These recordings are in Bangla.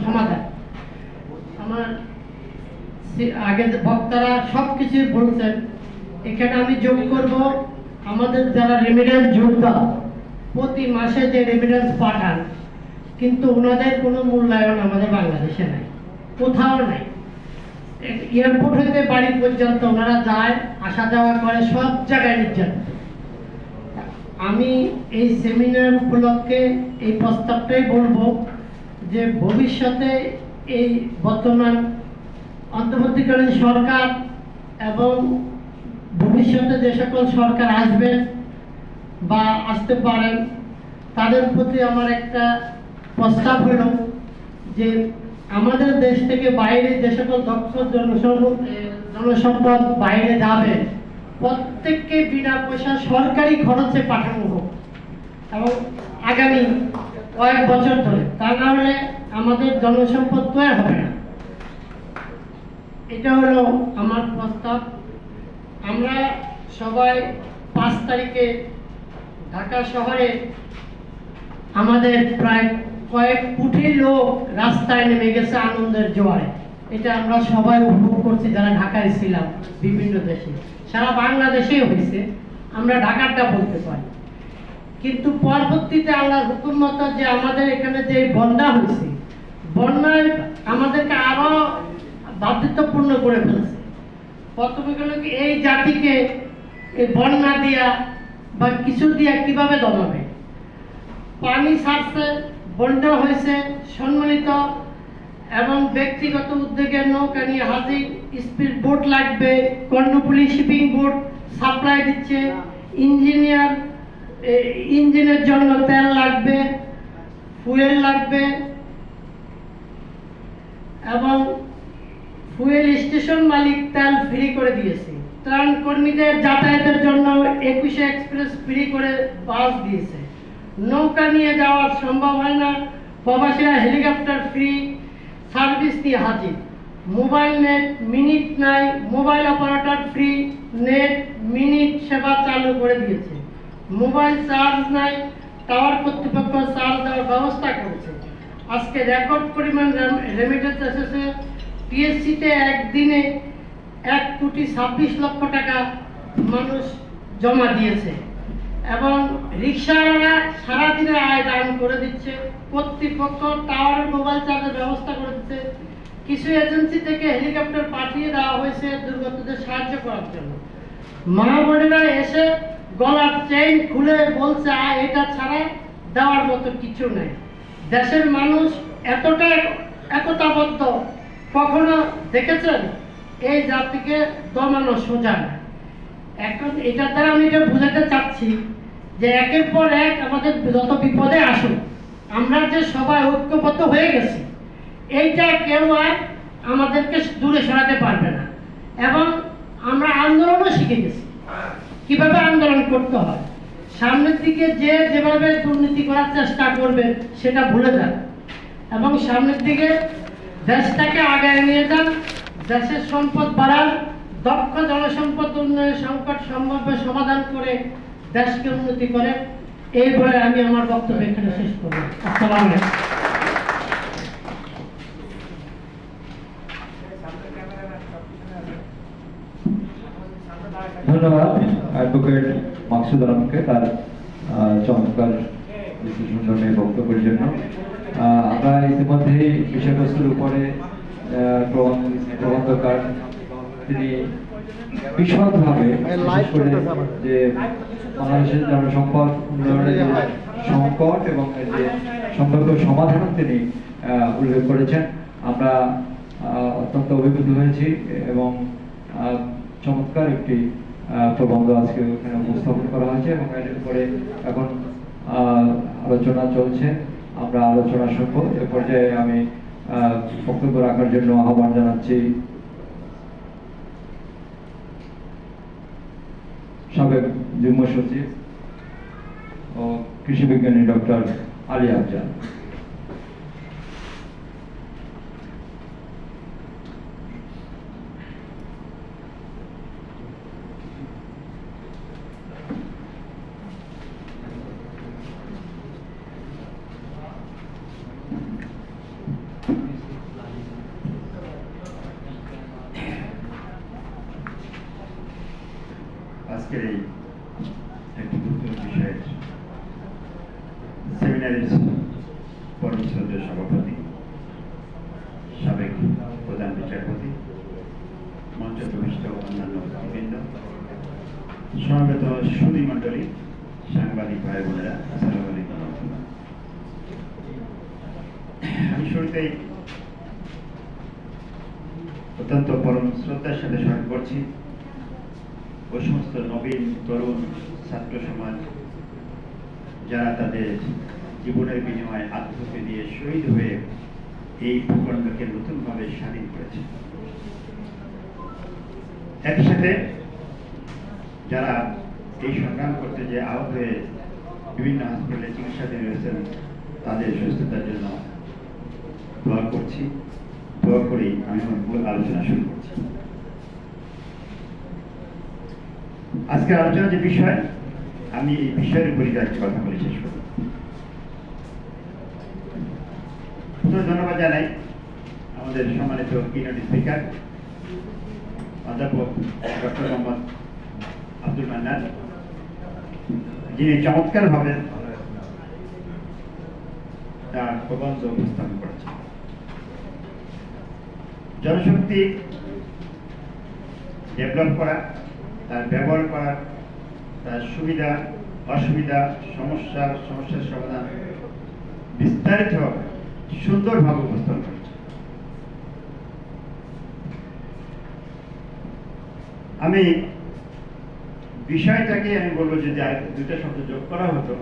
সমাধান। আমার আগে বক্তারা সবকিছু বলছেন, এখানে আমি যোগ করব আমাদের যারা রেমিডেন্স যোদ্ধা প্রতি মাসে যে রেমিডেন্স পাঠান, কিন্তু ওনাদের কোনো মূল্যায়ন আমাদের বাংলাদেশে নাই, কোথাও নাই। এয়ারপোর্ট হইতে বাড়ি পর্যন্ত ওনারা যায়, আসা যাওয়া করে, সব জায়গায় নির্যাতন। আমি এই সেমিনার উপলক্ষে এই প্রস্তাবটাই বলবো যে ভবিষ্যতে এই বর্তমান অন্তর্বর্তীকালীন সরকার এবং ভবিষ্যতে যে সকল সরকার আসবেন বা আসতে পারেন, তাদের প্রতি আমার একটা প্রস্তাব হলো যে আমাদের দেশ থেকে বাইরে যে সকল দক্ষ জনসম্পদ বাইরে যাবে, প্রত্যেককে বিনা পয়সা সরকারি খরচে পাঠানো হোক এবং আগামী কয়েক বছর ধরে। তা না হলে আমাদের জনসম্পদ তৈরি হবে না। এটা হলো আমার প্রস্তাব। আমরা সবাই 5 তারিখে ঢাকা শহরে আমাদের প্রায় কয়েক কোটি লোক রাস্তায় নেমে গেছে আনন্দের জোয়ারে। এটা আমরা সবাই উপভোগ করছি যারা ঢাকায় ছিলাম, বিভিন্ন দেশে, সারা বাংলাদেশেই হয়েছে, আমরা ঢাকারটা বলতে পারি। কিন্তু পরবর্তীতে আল্লাহর হুকুম মতো যে আমাদের এখানে যে বন্যা হয়েছে, বন্যায় আমাদেরকে আরো বাধ্যতাপূর্ণ করে ফেলছে। প্রথমে গেল কি এই জাতিকে এই বন্যা দিয়া বা কিছু দিয়া কিভাবে দমাবে। পানি ছাড়ছে, বন্যা হয়েছে, সম্মানিত এবং ব্যক্তিগত উদ্যোগে নৌকা নিয়ে হাজির, স্পিড বোট লাগবে, কর্ণফুলী শিপিং বোট সাপ্লাই দিচ্ছে, ইঞ্জিনিয়ার, ইঞ্জিনের জন্য তেল লাগবে, ফুয়েল লাগবে, এবং ফুয়েল স্টেশন মালিক তেল ফ্রি করে দিয়েছে। ত্রাণ কর্মীদের যাতায়াতের জন্য 21 এক্সপ্রেস ফ্রি করে বাস দিয়েছে। নৌকা নিয়ে যাওয়া সম্ভব হয় না, প্রবাসীরা হেলিকপ্টার ফ্রি সার্ভিস দিয়ে হাজির। মোবাইল নেট মিনিট নাই, mobile operator free net minute সেবা চালু করে দিয়েছে। মোবাইল চার্জ নাই, টাওয়ার কর্তৃপক্ষ চার্জ দেওয়ার ব্যবস্থা করেছে। আজকে রেকর্ড পরিমাণ রেমিটেন্স এসেছে। টিএসসিতে একদিনে 1,26,00,000 টাকা মানুষ জমা দিয়েছে এবং রিক্সাওয়ালারা সারাদিনের আয় দান করে দিচ্ছে। কর্তৃপক্ষ টাওয়ারের মোবাইল চার্জের ব্যবস্থা করে দিচ্ছে। কিছু এজেন্সি থেকে হেলিকপ্টার পাঠিয়ে দেওয়া হয়েছে দুর্গতদের সাহায্য করার জন্য। মা বোনেরা এসে গলার চেইন খুলে বলছে এটা ছাড়া দেওয়ার মতো কিছু নেই। দেশের মানুষ এতটা একতাবদ্ধ কখনো দেখেছেন? এই জাতিকে দমানো সোজা না। এখন এটার দ্বারা আমি এটা বুঝাতে চাচ্ছি যে একের পর এক আমাদের যত বিপদে আসুক, আমরা যে সবাই ঐক্যবদ্ধ হয়ে গেছি, এইটা কেউ আর আমাদেরকে দূরে সরাতে পারবে না। এবং আমরা আন্দোলনও শিখে গেছি কিভাবে আন্দোলন করতে হয়। সামনের দিকে যে যেভাবে দুর্নীতি করার চেষ্টা করবে সেটা ভুলে যান এবং সামনের দিকে দেশটাকে আগায় নিয়ে যান। দেশের সম্পদ বাড়ান, দক্ষ জনসম্পদ উন্নয়নের সংকট সম্ভাব্য সমাধান করে দেশকে উন্নতি করে। এই বলে আমি আমার বক্তব্য এখানে শেষ করব। আসসালামু আলাইকুম। ধন্যবাদ অ্যাডভোকেট মাকসুদ আলমকে তার চমৎকার বিশ্লেষণী বক্তব্যের জন্য। আমরা ইতিমধ্যেই বিষয়বস্তুর উপরে প্রবন্ধকার তিনি বিশদভাবে বিশেষ করে যে বাংলাদেশের জনসম্পদ উন্নয়নের সংকট এবং এর যে সম্ভাব্য সমাধান তিনি উল্লেখ করেছেন। আমরা অত্যন্ত অভিভূত হয়েছি এবং চমৎকার একটি প্রবন্ধ আজকে এখানে উপস্থাপন করা হয়েছে এবং এর উপরে এখন আলোচনা চলছে। আমরা আলোচনা শুনবো। এ পর্যায়ে আমি বক্তব্য রাখার জন্য আহ্বান জানাচ্ছি সাবেক যুগ্ম সচিব ও কৃষি বিজ্ঞানী ডক্টর আলী আফজাল। আজকের এই একটি গুরুত্বপূর্ণ বিষয়ের সেমিনারের পরম শ্রদ্ধেয় সভাপতি, সাবেক প্রধান বিচারপতি, মঞ্চ প্রবিষ্ট অন্যান্য অতিথিবৃন্দ, সমবেত সুধী মণ্ডলী, সাংবাদিক ভাই বোনেরা, আসসালামু আলাইকুম। আমি শুরুতেই অত্যন্ত পরম শ্রদ্ধার সাথে স্মরণ করছি ওই সমস্ত নবীন তরুণ ছাত্র সমাজ যারা তাদের জীবনের বিনিময়ে আত্মহত্যা দিয়ে শহীদ হয়ে এই ভূখণ্ডকে নতুনভাবে স্বাধীন করেছে। একই সাথে যারা এই সংগ্রাম করতে যে আহত হয়ে বিভিন্ন হাসপাতালে চিকিৎসাধীন রয়েছেন তাদের সুস্থতার জন্য দোয়া করছি। দোয়া করেই আমি আমার মূল আলোচনা শুরু করছি। আজকের আলোচনার যে বিষয়, আমি এই বিষয়ের উপরই কয়েকটি কথা বলে শেষ করব। প্রথমে ধন্যবাদ জানাই আমাদের সম্মানিত কিনোট স্পিকার অধ্যাপক ডক্টর মোহাম্মদ আব্দুল মান্নান, যিনি চমৎকারভাবে তার প্রবন্ধ উপস্থাপন করেছেন। জনশক্তি ডেভেলপ করা, তার ব্যবহার করা, তার সুবিধা অসুবিধা, সমস্যার সমাধান বিস্তারিত সুন্দরভাবে উপস্থাপন করেছে। আমি বিষয়টাকে আমি বলবো যদি আর দুইটা শব্দ যোগ করা হতো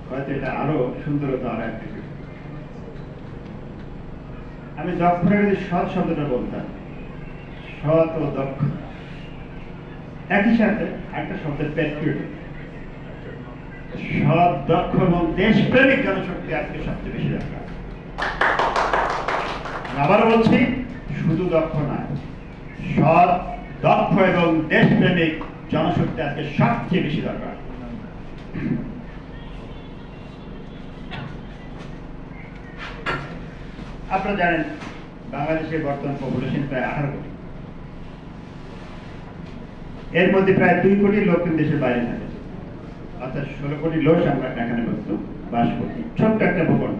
হয়তো এটা আরো সুন্দর হতো। আরো একটা আমি দক্ষরা যদি সৎ শব্দটা বলতাম, সৎ ও দক্ষ একই সাথে একটা শব্দের প্যাট্রিয়টিক, সৎ, দক্ষ এবং দেশপ্রেমিক জনশক্তি আজকে সবচেয়ে বেশি দরকার। আবারও বলছি, শুধু দক্ষ নয়, সৎ, দক্ষ এবং দেশপ্রেমিক জনশক্তি আজকে সবচেয়ে বেশি দরকার। আপনারা জানেন বাংলাদেশের বর্তমান পপুলেশন প্রায় 18 কোটি। এর মধ্যে প্রায় 2 কোটি লোক দেশের বাইরে থাকে, অর্থাৎ 16 কোটি লোক আমরা এখানে বাস করি। ছোট্ট একটা ভূখণ্ড।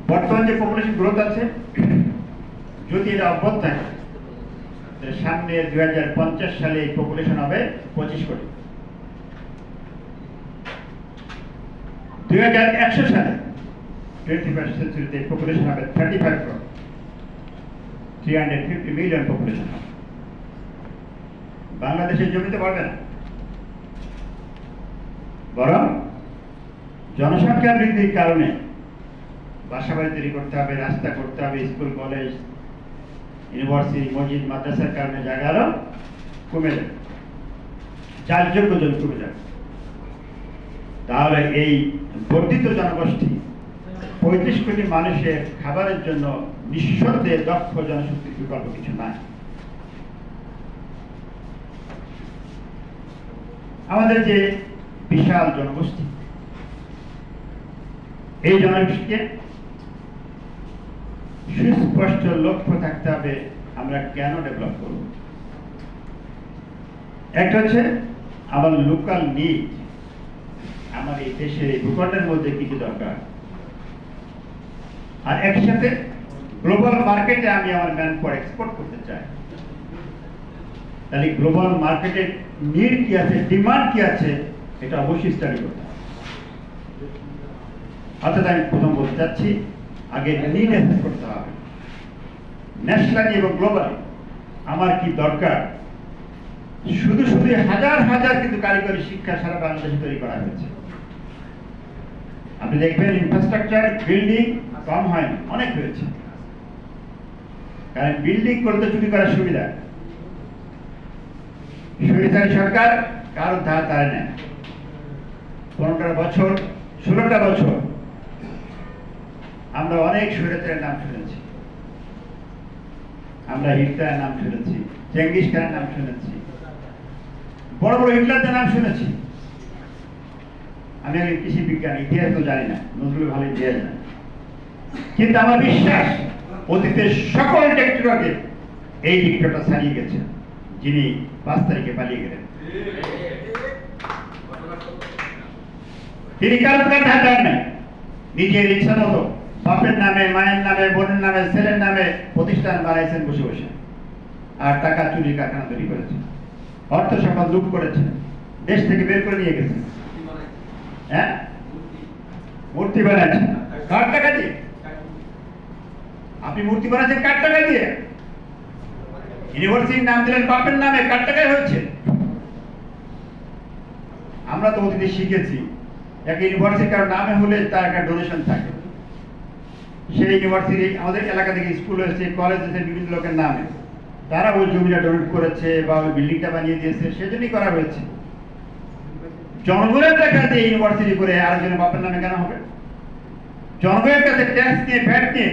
বর্তমান যে পপুলেশন গ্রোথ আছে, যদি এটা অব্যাহত থাকে, সামনে 2050 সালে এই পপুলেশন হবে 25 কোটি। 2100 সালে 21st সেঞ্চুরিতে পপুলেশন হবে 35 কোটি, 350 মিলিয়ন পপুলেশন হবে। বাংলাদেশের জমিতে বাড়বে না, বরং জনসংখ্যা বৃদ্ধির কারণে বাসাবাড়ি তৈরি করতে হবে, রাস্তা করতে হবে, স্কুল কলেজ ইউনিভার্সিটি মসজিদ মাদ্রাসার কারণে জায়গা আরো কমে যাবে, চাষযোগ্য জমি কমে যাবে। তাহলে এই বর্ধিত জনগোষ্ঠী 35 কোটি মানুষের খাবারের জন্য নিঃশব্দে দক্ষ জনশক্তির বিকল্প কিছু নাই। আমাদের যে বিশাল জনগোষ্ঠী, এই জনগোষ্ঠীকে সুস্পষ্ট লক্ষ্য থাকতে হবে আমরা কেন ডেভেলপ করব। একটা হচ্ছে আমার লোকাল নিড, আমার এই দেশের এই ভূখণ্ডের মধ্যে কি কি দরকার, আর একসাথে গ্লোবাল মার্কেটে আমি আমার ম্যান পাওয়ার এক্সপোর্ট করতে চাই। তাহলে গ্লোবাল মার্কেটের নিড কি আছে, ডিমান্ড কি আছে, এটা অবশ্যই স্টাডি করতে হবে। অর্থাৎ আমি প্রথম বলতে চাচ্ছি, আগে নিড অ্যাসেস করতে হবে, ন্যাশনালি এবং গ্লোবালি আমার কি দরকার। শুধু শুধু হাজার হাজার কিন্তু কারিগরি শিক্ষা সারা বাংলাদেশে তৈরি করা হয়েছে। আপনি দেখবেন ইনফ্রাস্ট্রাকচার বিল্ডিং কম হয়নি, অনেক হয়েছে। কারণ বিল্ডিং করতে চুরি করার সুবিধা, স্বৈরাচারী সরকার কারো ধার ধারে নেয়। 15টা বছর 16টা বছর আমরা অনেক স্বৈরাচারের নাম শুনেছি, আমরা হিটলারের নাম শুনেছি, চেঙ্গিস খানের নাম শুনেছি, বড় বড় হিটলারদের নাম শুনেছি। আমি আগে কৃষি বিজ্ঞান ইতিহাস তো জানি না, নজরুল ভালো ইতিহাস না, কিন্তু আমার বিশ্বাস অতীতের সকল ডিক্টেটরকে এই ডিক্টেটর ছাড়িয়ে গেছে। যিনি 5 তারিখে পালিয়ে গেলেন। তিনি কারোর কাছে হাত দেন নাই, নিজের ইচ্ছা মতো বাপের নামে, মায়ের নামে, বোনের নামে, ছেলের নামে প্রতিষ্ঠান বানাইছেন বসে বসে, আর টাকা চুরি কারখানা তৈরি করেছেন, অর্থ সম্পদ লুট করেছেন, দেশ থেকে বের করে নিয়ে গেছেন। হ্যাঁ, মূর্তি বানাচ্ছেন কার টাকা দিয়ে? আপনি মূর্তি বানাচ্ছেন কার টাকা দিয়ে? ইউনিভার্সিটির নাম দিলেন বাপের নামে, কার টাকায় হচ্ছে? আমরা তো অতীতে শিখেছি একটা ইউনিভার্সিটি কারোর নামে হলে তার একটা ডোনেশন থাকে। সেই ইউনিভার্সিটি আমাদের এলাকা থেকে স্কুল হয়েছে, কলেজ হয়েছে বিভিন্ন লোকের নামে, তারা ওই জমিটা ডোনেট করেছে বা ওই বিল্ডিংটা বানিয়ে দিয়েছে, সেজন্যই করা হয়েছে। জনগণের টাকা দিয়ে ইউনিভার্সিটি করে আরেকজনের বাপের নামে কেন হবে? জনগণের কাছে ট্যাক্স নিয়ে, ভ্যাট নিয়ে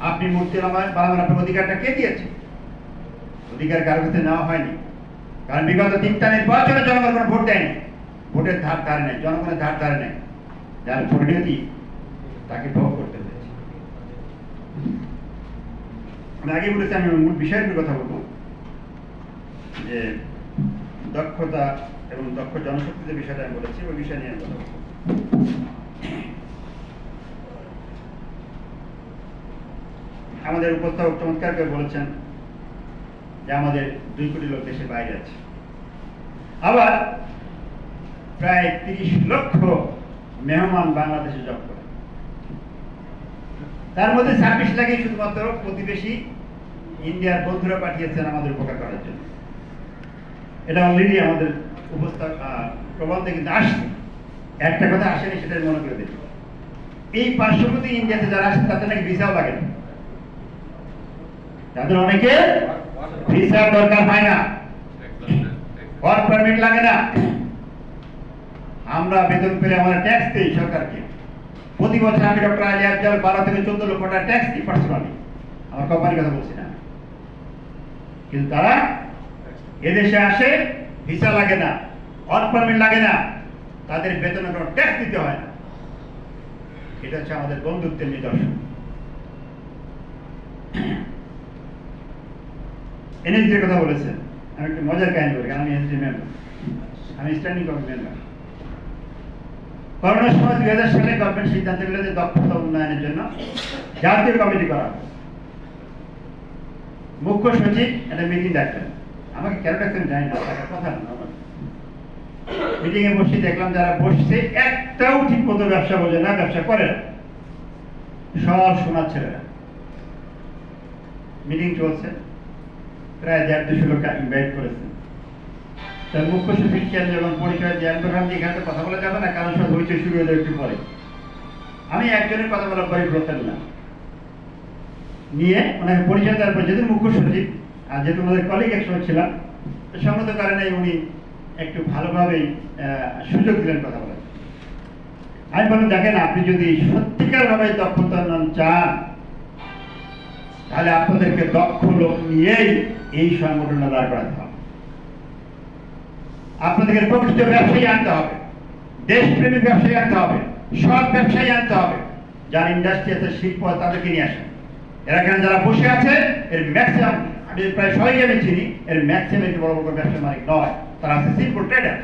আপনি মূর্তি বানানোর আপনার অধিকারটা কে দিয়েছে? অধিকার কারোর কাছে নেওয়া হয়নি, কারণ বিগত 3টা নির্বাচনে জনগণ কোনো ভোট দেয়নি, ভোটের ধার ধারে নেই, জনগণের ধার ধারে নেই, যার পরিণতি তাকে ভোগ করতে হয়েছে। আমি আগে বলেছি, আমি মূল বিষয়ের কথা বলবো যে দক্ষতা এবং দক্ষ জনশক্তির বিষয়টা আমি বলেছি, ওই বিষয় নিয়ে আমি কথা বলবো। আমাদের উপস্থাপক চমৎকার করে বলেছেন যে আমাদের 2 কোটি লোক দেশের বাইরে আছে, আবার প্রায় 30 লক্ষ মেহমান বাংলাদেশে জব করে, তার মধ্যে 26 লাখই শুধুমাত্র প্রতিবেশী ইন্ডিয়ার বন্ধুরা পাঠিয়েছেন আমাদের উপকার করার জন্য। এটা অলরেডি আমাদের প্রবন্ধে কিন্তু আসছে, একটা কথা আসেনি, সেটা মনে করে দিচ্ছি। এই পার্শ্ববর্তী ইন্ডিয়াতে যারা আসে তাদের নাকি ভিসাও লাগে না, তাদের অনেকে ভিসার দরকার হয় না, ওয়ার্ক পারমিট লাগে না। আমরা বেতন পেলে আমরা ট্যাক্স দিই সরকারকে। প্রতি বছর আমি ডক্টর আলী আফজাল 12 থেকে 14 লক্ষ টাকা ট্যাক্স দিই পার্সোনালি, আমার কোম্পানির কথা বলছি না। কিন্তু তারা এদেশে আসে, ভিসা লাগে না, ওয়ার্ক পারমিট লাগে না, তাদের বেতনে কোনো ট্যাক্স দিতে হয় না। এটা হচ্ছে আমাদের বন্ধুত্বের নিদর্শন। এনএসডির কথা বলেছেন, আমি একটু মজার কাহিনী বলি, কারণ আমি এনএসডি মেম্বার, আমি স্ট্যান্ডিং কমিটি মেম্বার। করোনার সময় 2000 সালে গভর্নমেন্ট সিদ্ধান্ত নিল যে দক্ষতা উন্নয়নের জন্য জাতীয় কমিটি করা হবে। মুখ্য সচিব একটা মিটিং ডাকলেন, আমাকে কেন ডাকতেন জানি না, তার কথা না। মিটিং এ বসে দেখলাম যারা বসছে একটাও ঠিক মতো ব্যবসা বোঝে না, ব্যবসা করে না, সব সোনার ছেলেরা। মিটিং চলছে, প্রায় 150-200 লোক ইনভাইট করেছেন। তার মুখ্য সচিবকে যখন পরিচয় দিয়ে এখানে কথা বলা যাবে না, কারণ সব হইচই শুরু হয়ে যাবে একটু পরে। আমি একজনের কথা বলার পরে ব্রত নিলাম, নিয়ে ওনাকে পরিচয় দেওয়ার পর যেহেতু মুখ্য সচিব আর যেহেতু আমাদের কলিগ একসময় ছিলাম, সঙ্গত কারণে উনি একটু ভালোভাবেই সুযোগ দিলেন কথা বলার। আমি বললাম, দেখেন, আপনি যদি সত্যিকার ভাবে দক্ষতা উন্নয়ন চান, তাহলে আপনাদেরকে দক্ষ লোক নিয়েই এই সংগঠনটা দাঁড় করাতে হবে। আপনাদেরকে প্রকৃত ব্যবসায়ী আনতে হবে, দেশপ্রেমিক ব্যবসায়ী আনতে হবে, সৎ ব্যবসায়ী আনতে হবে, যার ইন্ডাস্ট্রি আছে, শিল্প, তাদেরকে নিয়ে আসেন। এখানে যারা বসে আছে এর ম্যাক্সিমাম, আমি প্রায় সবাই আমি চিনি, এর ম্যাক্সিমাম একটু বড় বড় ব্যবসা মালিক নয়, তারা আছে সিম্পল ট্রেডার।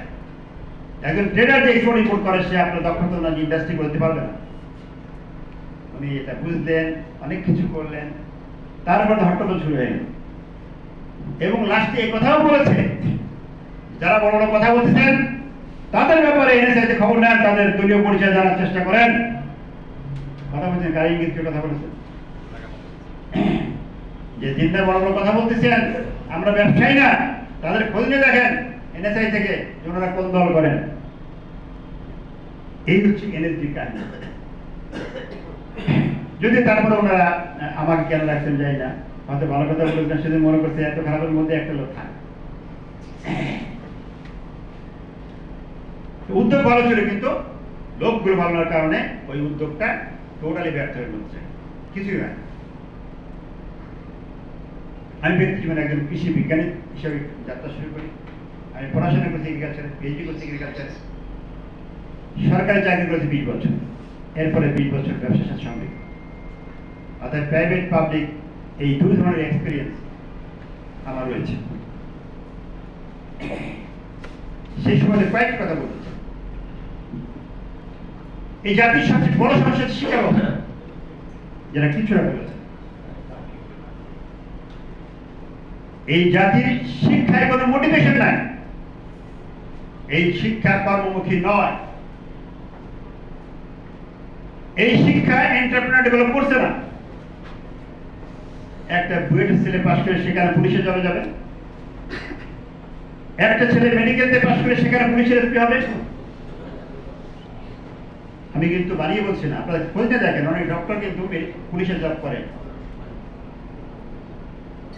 একজন ট্রেডার যে এক্সপোর্ট ইম্পোর্ট করে, সে আপনার দক্ষতা না ইন্ডাস্ট্রি করতে পারবে না। উনি এটা বুঝলেন, অনেক কিছু করলেন, তারপর হট্টগোল শুরু হয়ে গেল। এবং লাস্টে এই কথাও বলেছে, যারা বড় বড় কথা বলতেছেন তাদের ব্যাপারে এনএসআই খবর নেন, তাদের দলীয় পরিচয় জানার চেষ্টা করেন। কথা বলছেন, গাড়ি ইঙ্গিত কথা বলেছেন যে জিন্দা বড় বড় কথা বলতেছেন, আমরা ব্যবসায়ী না, তাদের খোঁজ নিয়ে দেখেন এনএসআই থেকে যে ওনারা কোন দল করেন। এই হচ্ছে এনএসডি কাহিনী। যদি তারপরে ওনারা আমাকে কেন রাখছেন যাই না, হয়তো ভালো কথা বলেছেন, সেদিন মনে করছে এত খারাপের মধ্যে একটা লোক থাকে। উদ্যোগ ভালো ছিল, কিন্তু লোকগুলো ভালো হওয়ার কারণে ওই উদ্যোগটা টোটালি ব্যর্থ হয়ে যাচ্ছে, কিছুই হয়। আমি ব্যক্তি জীবনে একজন কৃষি বিজ্ঞানী হিসেবে যাত্রা শুরু করি। আমি পড়াশোনা করছি এগ্রিকালচারে, পিএইচডি করছি এগ্রিকালচারে, সরকারি চাকরি করেছি 20 বছর, এরপরে 20 বছর ব্যবসার সাথে সংযুক্ত। অর্থাৎ প্রাইভেট পাবলিক এই দুই ধরনের এক্সপিরিয়েন্স আমার রয়েছে। সেই সময় কয়েকটা কথা বলতে চাই। এই জাতির সবচেয়ে বড় সমস্যা হচ্ছে শিক্ষা ব্যবস্থা, যারা কিছুটা বলেছে। এই জাতির শিক্ষায় কোনো মোটিভেশন নাই, এই শিক্ষা কর্মমুখী নয়, এই শিক্ষা এন্টারপ্রেনার ডেভেলপ করছে না। একটা বুয়েট ছেলে পাশ করে সেখানে পুলিশে জবে যাবে, একটা ছেলে মেডিকেলতে পাশ করে সেখানে পুলিশের এসপি হবে। আমি কিন্তু বানিয়ে বলছি না, আপনারা খোঁজে দেখেন, অনেক ডক্টর কিন্তু পুলিশের জব করে।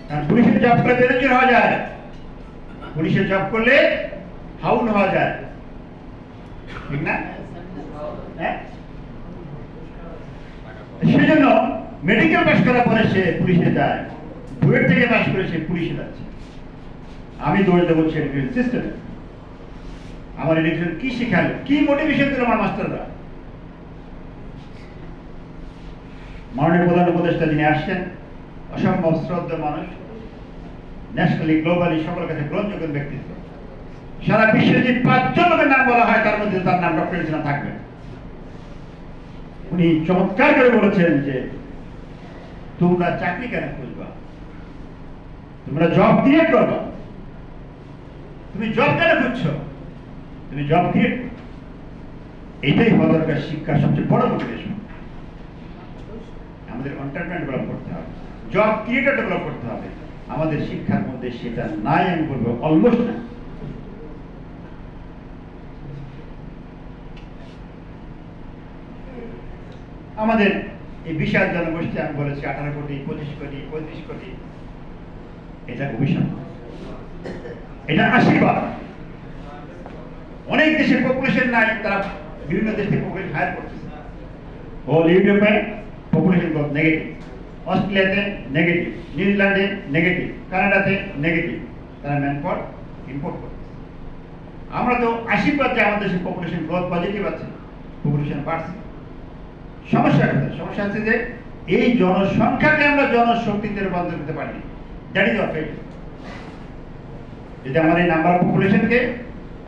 কারণ পুলিশের জব করে বেরোজগার হওয়া যায়, পুলিশের জব করলে হাউন হওয়া যায়, ঠিক না? হ্যাঁ, সেজন্য মেডিকেল পাস করার পরে সে পুলিশে যায়, বুয়েট থেকে পাস করে সে পুলিশে যাচ্ছে। আমি দৌড় দেবো এডুকেশন সিস্টেমে। আমার এডুকেশন কি শেখালো, কি মোটিভেশন দিল আমার মাস্টাররা? মাননীয় প্রধান উপদেষ্টা যিনি আসছেন, অসম্ভব শ্রদ্ধেয় মানুষ, ন্যাশনালি গ্লোবালি সকলের কাছে গ্রহণযোগ্য ব্যক্তিত্ব। সারা বিশ্বে যে 5 জন লোকের নাম বলা হয় তার মধ্যে তার নাম ডক্টর ইউনূস থাকবে। উনি চমৎকার করে বলেছেন যে তোমরা চাকরি কেন খুঁজবা, তোমরা জব ক্রিয়েট করবা। তুমি জব কেন খুঁজছো? তুমি জব ক্রিয়েট, এটাই হওয়া দরকার শিক্ষার সবচেয়ে বড় মোটিভেশন। আমাদের এন্টারপ্রেনার ডেভেলপ করতে হবে, জব ক্রিয়েটর ডেভেলপ করতে হবে। আমাদের শিক্ষার মধ্যে সেটা নাই, আমি বলবো অলমোস্ট না। আমাদের এই বিশাল জনগোষ্ঠী, আমি বলেছি 18 কোটি, 25 কোটি, 35 কোটি, এটা অভিশাপ, এটা আশীর্বাদ। অনেক দেশের পপুলেশন নাই, তারা বিভিন্ন দেশ থেকে পপুলেশন হায়ার করতেছে। হোল ইউরোপে পপুলেশন গ্রোথ নেগেটিভ, অস্ট্রেলিয়াতে নেগেটিভ, নিউজিল্যান্ডে নেগেটিভ, কানাডাতে নেগেটিভ, তারা ম্যান পাওয়ার ইম্পোর্ট করতেছে। আমরা তো আশীর্বাদ যে আমাদের দেশের পপুলেশন গ্রোথ পজিটিভ আছে, পপুলেশন বাড়ছে। সমস্যা হচ্ছে যে এই জনসংখ্যাকে আমরা জনশক্তিতে রূপান্তর করতে পারি। That is of it. যদি আমার এই নাম্বার অফ পপুলেশনকে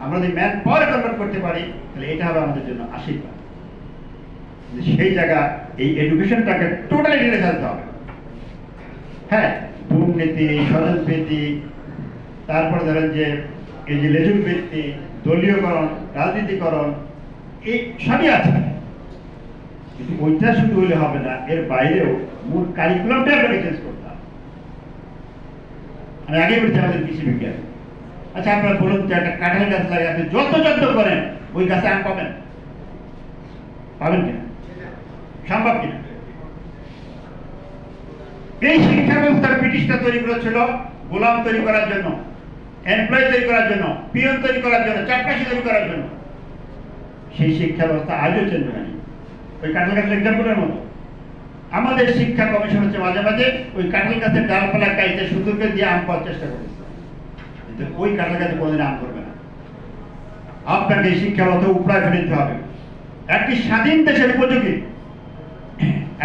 আমরা যদি ম্যান পাওয়ার কনভার্ট করতে পারি, তাহলে এটা হবে আমাদের জন্য আশীর্বাদ। সেই জায়গা এই এডুকেশনটাকে টোটালি ঢেলে ফেলতে হবে। হ্যাঁ, দুর্নীতি, স্বজনপ্রীতি, তারপরে ধরেন যে এই যে লেজুর বৃত্তি, দলীয়করণ, রাজনীতিকরণ, এই সবই আছে, কিন্তু ওইটা শুধু হলে হবে না, এর বাইরেও মূল কারিকুলামটা আপনাকে চেঞ্জ করতে হবে। আমি আগে বলছি আমাদের কৃষি বিজ্ঞান। আচ্ছা, আপনারা বলুন যে একটা কাঁঠাল গাছ লাগে, আপনি যত যত্ন করেন ওই গাছে আম পাবেন? পাবেন কিনা? সম্ভব কিনা? এই শিক্ষা ব্যবস্থার ব্রিটিশরা তৈরি করেছিল গোলাম তৈরি করার জন্য, এমপ্লয় তৈরি করার জন্য, পিয়ন তৈরি করার জন্য, চাপকাশি তৈরি করার জন্য। সেই শিক্ষা ব্যবস্থা আজও চেঞ্জ হয়নি, ওই কাঁঠাল গাছের এক্সাম্পলের মতো। আমাদের শিক্ষা কমিশন হচ্ছে মাঝে মাঝে ওই কাঁঠাল গাছের ডালপালা কাইতে সুন্দরকে দিয়ে আম পাওয়ার চেষ্টা করেছে, কিন্তু ওই কাঁঠাল গাছে কোনোদিন আম করবে না। আপনাকে শিক্ষা মতো উপড়ায় ফেলে দিতে হবে। একটি স্বাধীন দেশের উপযোগী,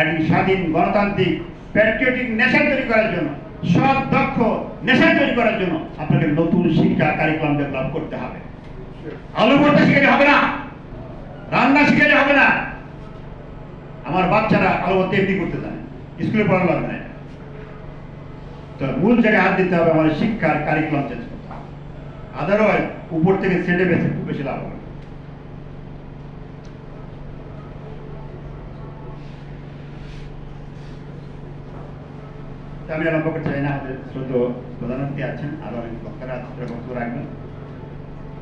একটি স্বাধীন গণতান্ত্রিক প্যাট্রিয়টিক নেশন তৈরি করার জন্য, সব দক্ষ নেশন তৈরি করার জন্য আপনাকে নতুন শিক্ষা কারিকুলাম ডেভেলপ করতে হবে। আলু ভর্তা শিখাতে হবে না, রান্না শিখাতে হবে না। আমার বাচ্চারা আলু ভর্তা এমনি করতে জানে, স্কুলে পড়ানো লাগবে না। তো মূল জায়গায় হাত দিতে হবে, আমাদের শিক্ষার কারিকুলাম চেঞ্জ করতে হবে। আদারওয়াইজ উপর থেকে ছেড়ে বেছে খুব বেশি লাভ হবে। আমি আরম্ভ করতে চাই না, আমাদের শ্রদ্ধেয় প্রধানমন্ত্রী আছেন, আরো অনেক বক্তারা বক্তব্য রাখবেন।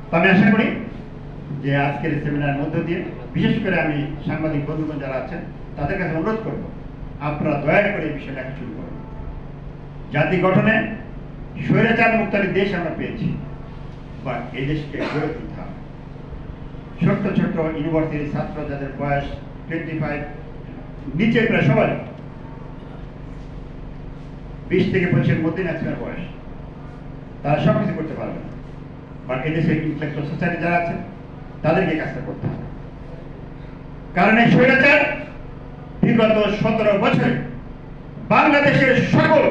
তো আমি আশা করি যে আজকের সেমিনারের মধ্য দিয়ে, বিশেষ করে আমি সাংবাদিক বন্ধুগণ যারা আছেন তাদের কাছে অনুরোধ করব, আপনারা দয়া করে এই বিষয়ে লেখা শুরু করুন। জাতি গঠনে স্বৈরাচার মুক্তার দেশ আমরা পেয়েছি, বা এই দেশকে গড়ে তুলতে হবে। ছোট্ট ছোট্ট ইউনিভার্সিটির ছাত্র যাদের বয়স 25 নিচে, প্রায় সবাই 20 থেকে 25-এর মধ্যে ন্যাশনাল বয়স, তারা সব কিছু করতে পারবে না। বাট এদেশের ইন্টেলেকচুয়াল সোসাইটি যারা আছে তাদেরকে কাজটা করতে হবে। কারণ এই স্বৈরাচার বিগত 17 বছরে বাংলাদেশের সকল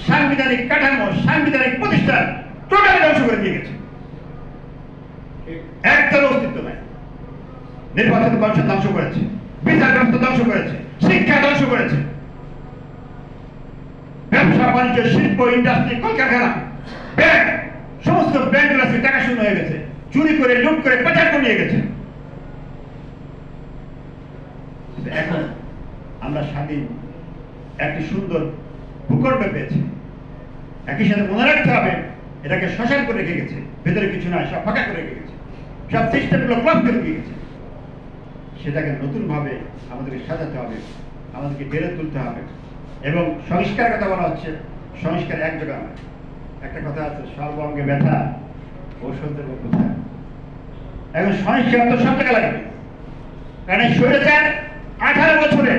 সাংবিধানিক কাঠামো, সাংবিধানিক প্রতিষ্ঠান টোটালি ধ্বংস করে দিয়ে গেছে। একটার অস্তিত্ব নাই। নির্বাচন কমিশন ধ্বংস করেছে, বিচার ব্যবস্থা ধ্বংস করেছে, শিক্ষা ধ্বংস করেছে, ব্যবসা বাণিজ্য, শিল্প, ইন্ডাস্ট্রি, কলকারখানা, ব্যাংক, সমস্ত ব্যাংকগুলো টাকা শূন্য হয়ে গেছে, চুরি করে, লুট করে, পাচার করে নিয়ে গেছে। এখন আমরা স্বাধীন একটি সুন্দর ভূখণ্ড পেয়েছি। একই সাথে মনে রাখতে হবে, এটাকে শ্মশান করে রেখে গেছে, ভেতরে কিছু নয়, সব ফাঁকা করে রেখে গেছে, সব সিস্টেমগুলো ক্লাব করে দিয়ে গেছে। সেটাকে নতুন ভাবে আমাদেরকে সাজাতে হবে, আমাদেরকে গড়ে তুলতে হবে। এবং সংস্কার কথা বলা হচ্ছে, সংস্কার এক জায়গা নয়। একটা কথা আছে, সর্বঙ্গে ব্যথা ঔষধ দেব কোথায়। এখন সংস্কার তো সব জায়গায় লাগবে, কারণ এই স্বৈরাচার 18 বছরে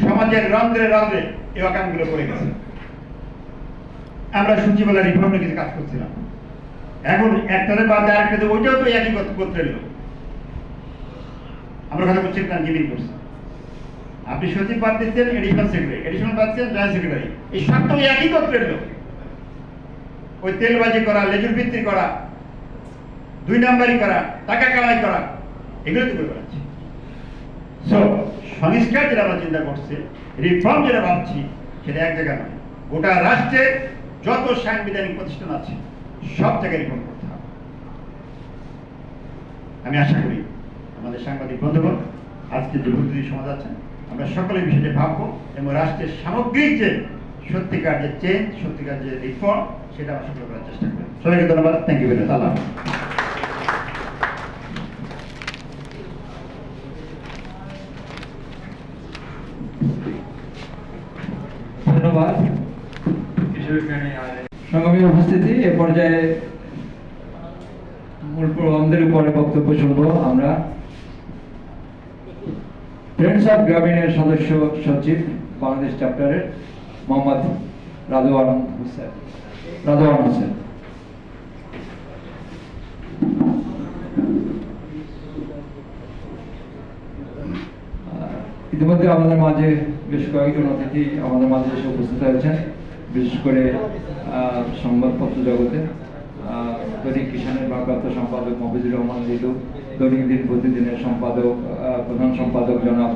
সমাজের রন্ধ্রে রন্ধ্রে এই অকামগুলো করে গেছে। আমরা সূচিবেলা রিফর্ম নিয়ে কিছু কাজ করছিলাম, এখন একটারে বাদ আরেকটাতে, ওইটাও তো একই গোত্রের লোক। আমরা কথা বলছি ট্রানজিটিং করছি, আপনি সচিব বাদ দিচ্ছেন, এডিশনাল সেক্রেটারি, এডিশনাল বাদ দিচ্ছেন, জয়েন্ট সেক্রেটারি, এই সবটাই একই গোত্রের লোক। ওই তেলবাজি করা, লেজুর ভিত্তি করা, 2 নাম্বারি করা, টাকা কামাই করা, এগুলো তো করে বেড়াচ্ছে। সো সংস্কার যেটা আমরা চিন্তা করছি, রিফর্ম যেটা ভাবছি, সেটা এক জায়গা নয়, গোটা রাষ্ট্রে যত সাংবিধানিক প্রতিষ্ঠান আছে সব জায়গায় রিফর্ম করতে হবে। আমি আশা করি আমাদের সাংবাদিক বন্ধুগণ, আজকে যে বুদ্ধিজীবী সমাজ আছে, আমরা সকলে বিষয়টি ভাববো এবং রাষ্ট্রের সামগ্রিক যে সত্যিকার যে চেঞ্জ, সত্যিকার যে রিফর্ম, সেটা আমরা সকলে করার চেষ্টা করি। সবাইকে ধন্যবাদ। Thank you very much. Allah. ধন্যবাদ। সংগ্রামী উপস্থিতি, এ পর্যায়ে মূল প্রবন্ধের উপরে বক্তব্য শুনবো আমরা। ফ্রেন্ডস অফ গ্রামীণের সদস্য সচিব বাংলাদেশ চ্যাপ্টারের মোহাম্মদ রাদওয়ান হোসেন। ইতিমধ্যে আমাদের মাঝে বেশ কয়েকজন অতিথি আমাদের মাঝে এসে উপস্থিত হয়েছেন, বিশেষ করে সংবাদপত্র জগতে দৈনিক কিষানের ভারপ্রাপ্ত সম্পাদক মফিজুর রহমান লিলু, দৈনিক দিন প্রতিদিনের সম্পাদক প্রধান সম্পাদক জনাব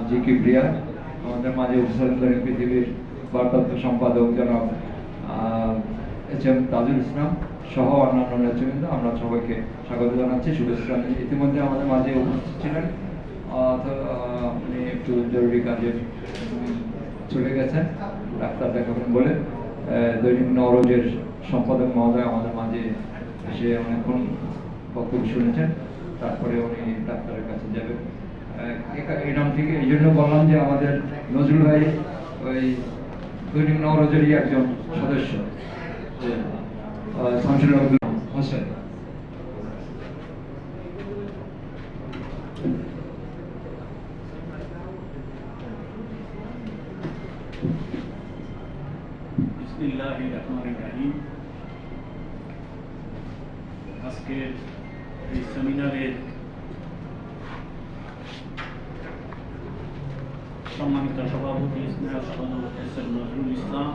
জি কিবরিয়া, আমাদের মাঝে উপস্থিত দৈনিক পৃথিবীর ভারপ্রাপ্ত সম্পাদক জনাব HM তাজুল ইসলাম সহ অন্যান্য নেতৃবৃন্দ, আমরা সবাইকে স্বাগত জানাচ্ছি, শুভেচ্ছা। ইতিমধ্যে আমাদের মাঝে উপস্থিত ছিলেন, উনি একটু জরুরি কাজে চলে গেছেন, ডাক্তার দেখাবেন বলে। দৈনিক নওরোজের সম্পাদক মহোদয় আমাদের মাঝে এসে অনেকক্ষণ বক্তব্য শুনেছেন, তারপরে উনি ডাক্তারের কাছে যাবেন। এই নাম থেকে এই জন্য বললাম যে আমাদের নজরুল ভাই ওই দৈনিক নওরোজেরই একজন সদস্য, শামসুল হোসেন। বিসমিল্লাহিররহমানিররহিম। আজকের এই সেমিনারের সম্মানিত সভাপতি স্নেহ সদর এসএম নজরুল ইসলাম,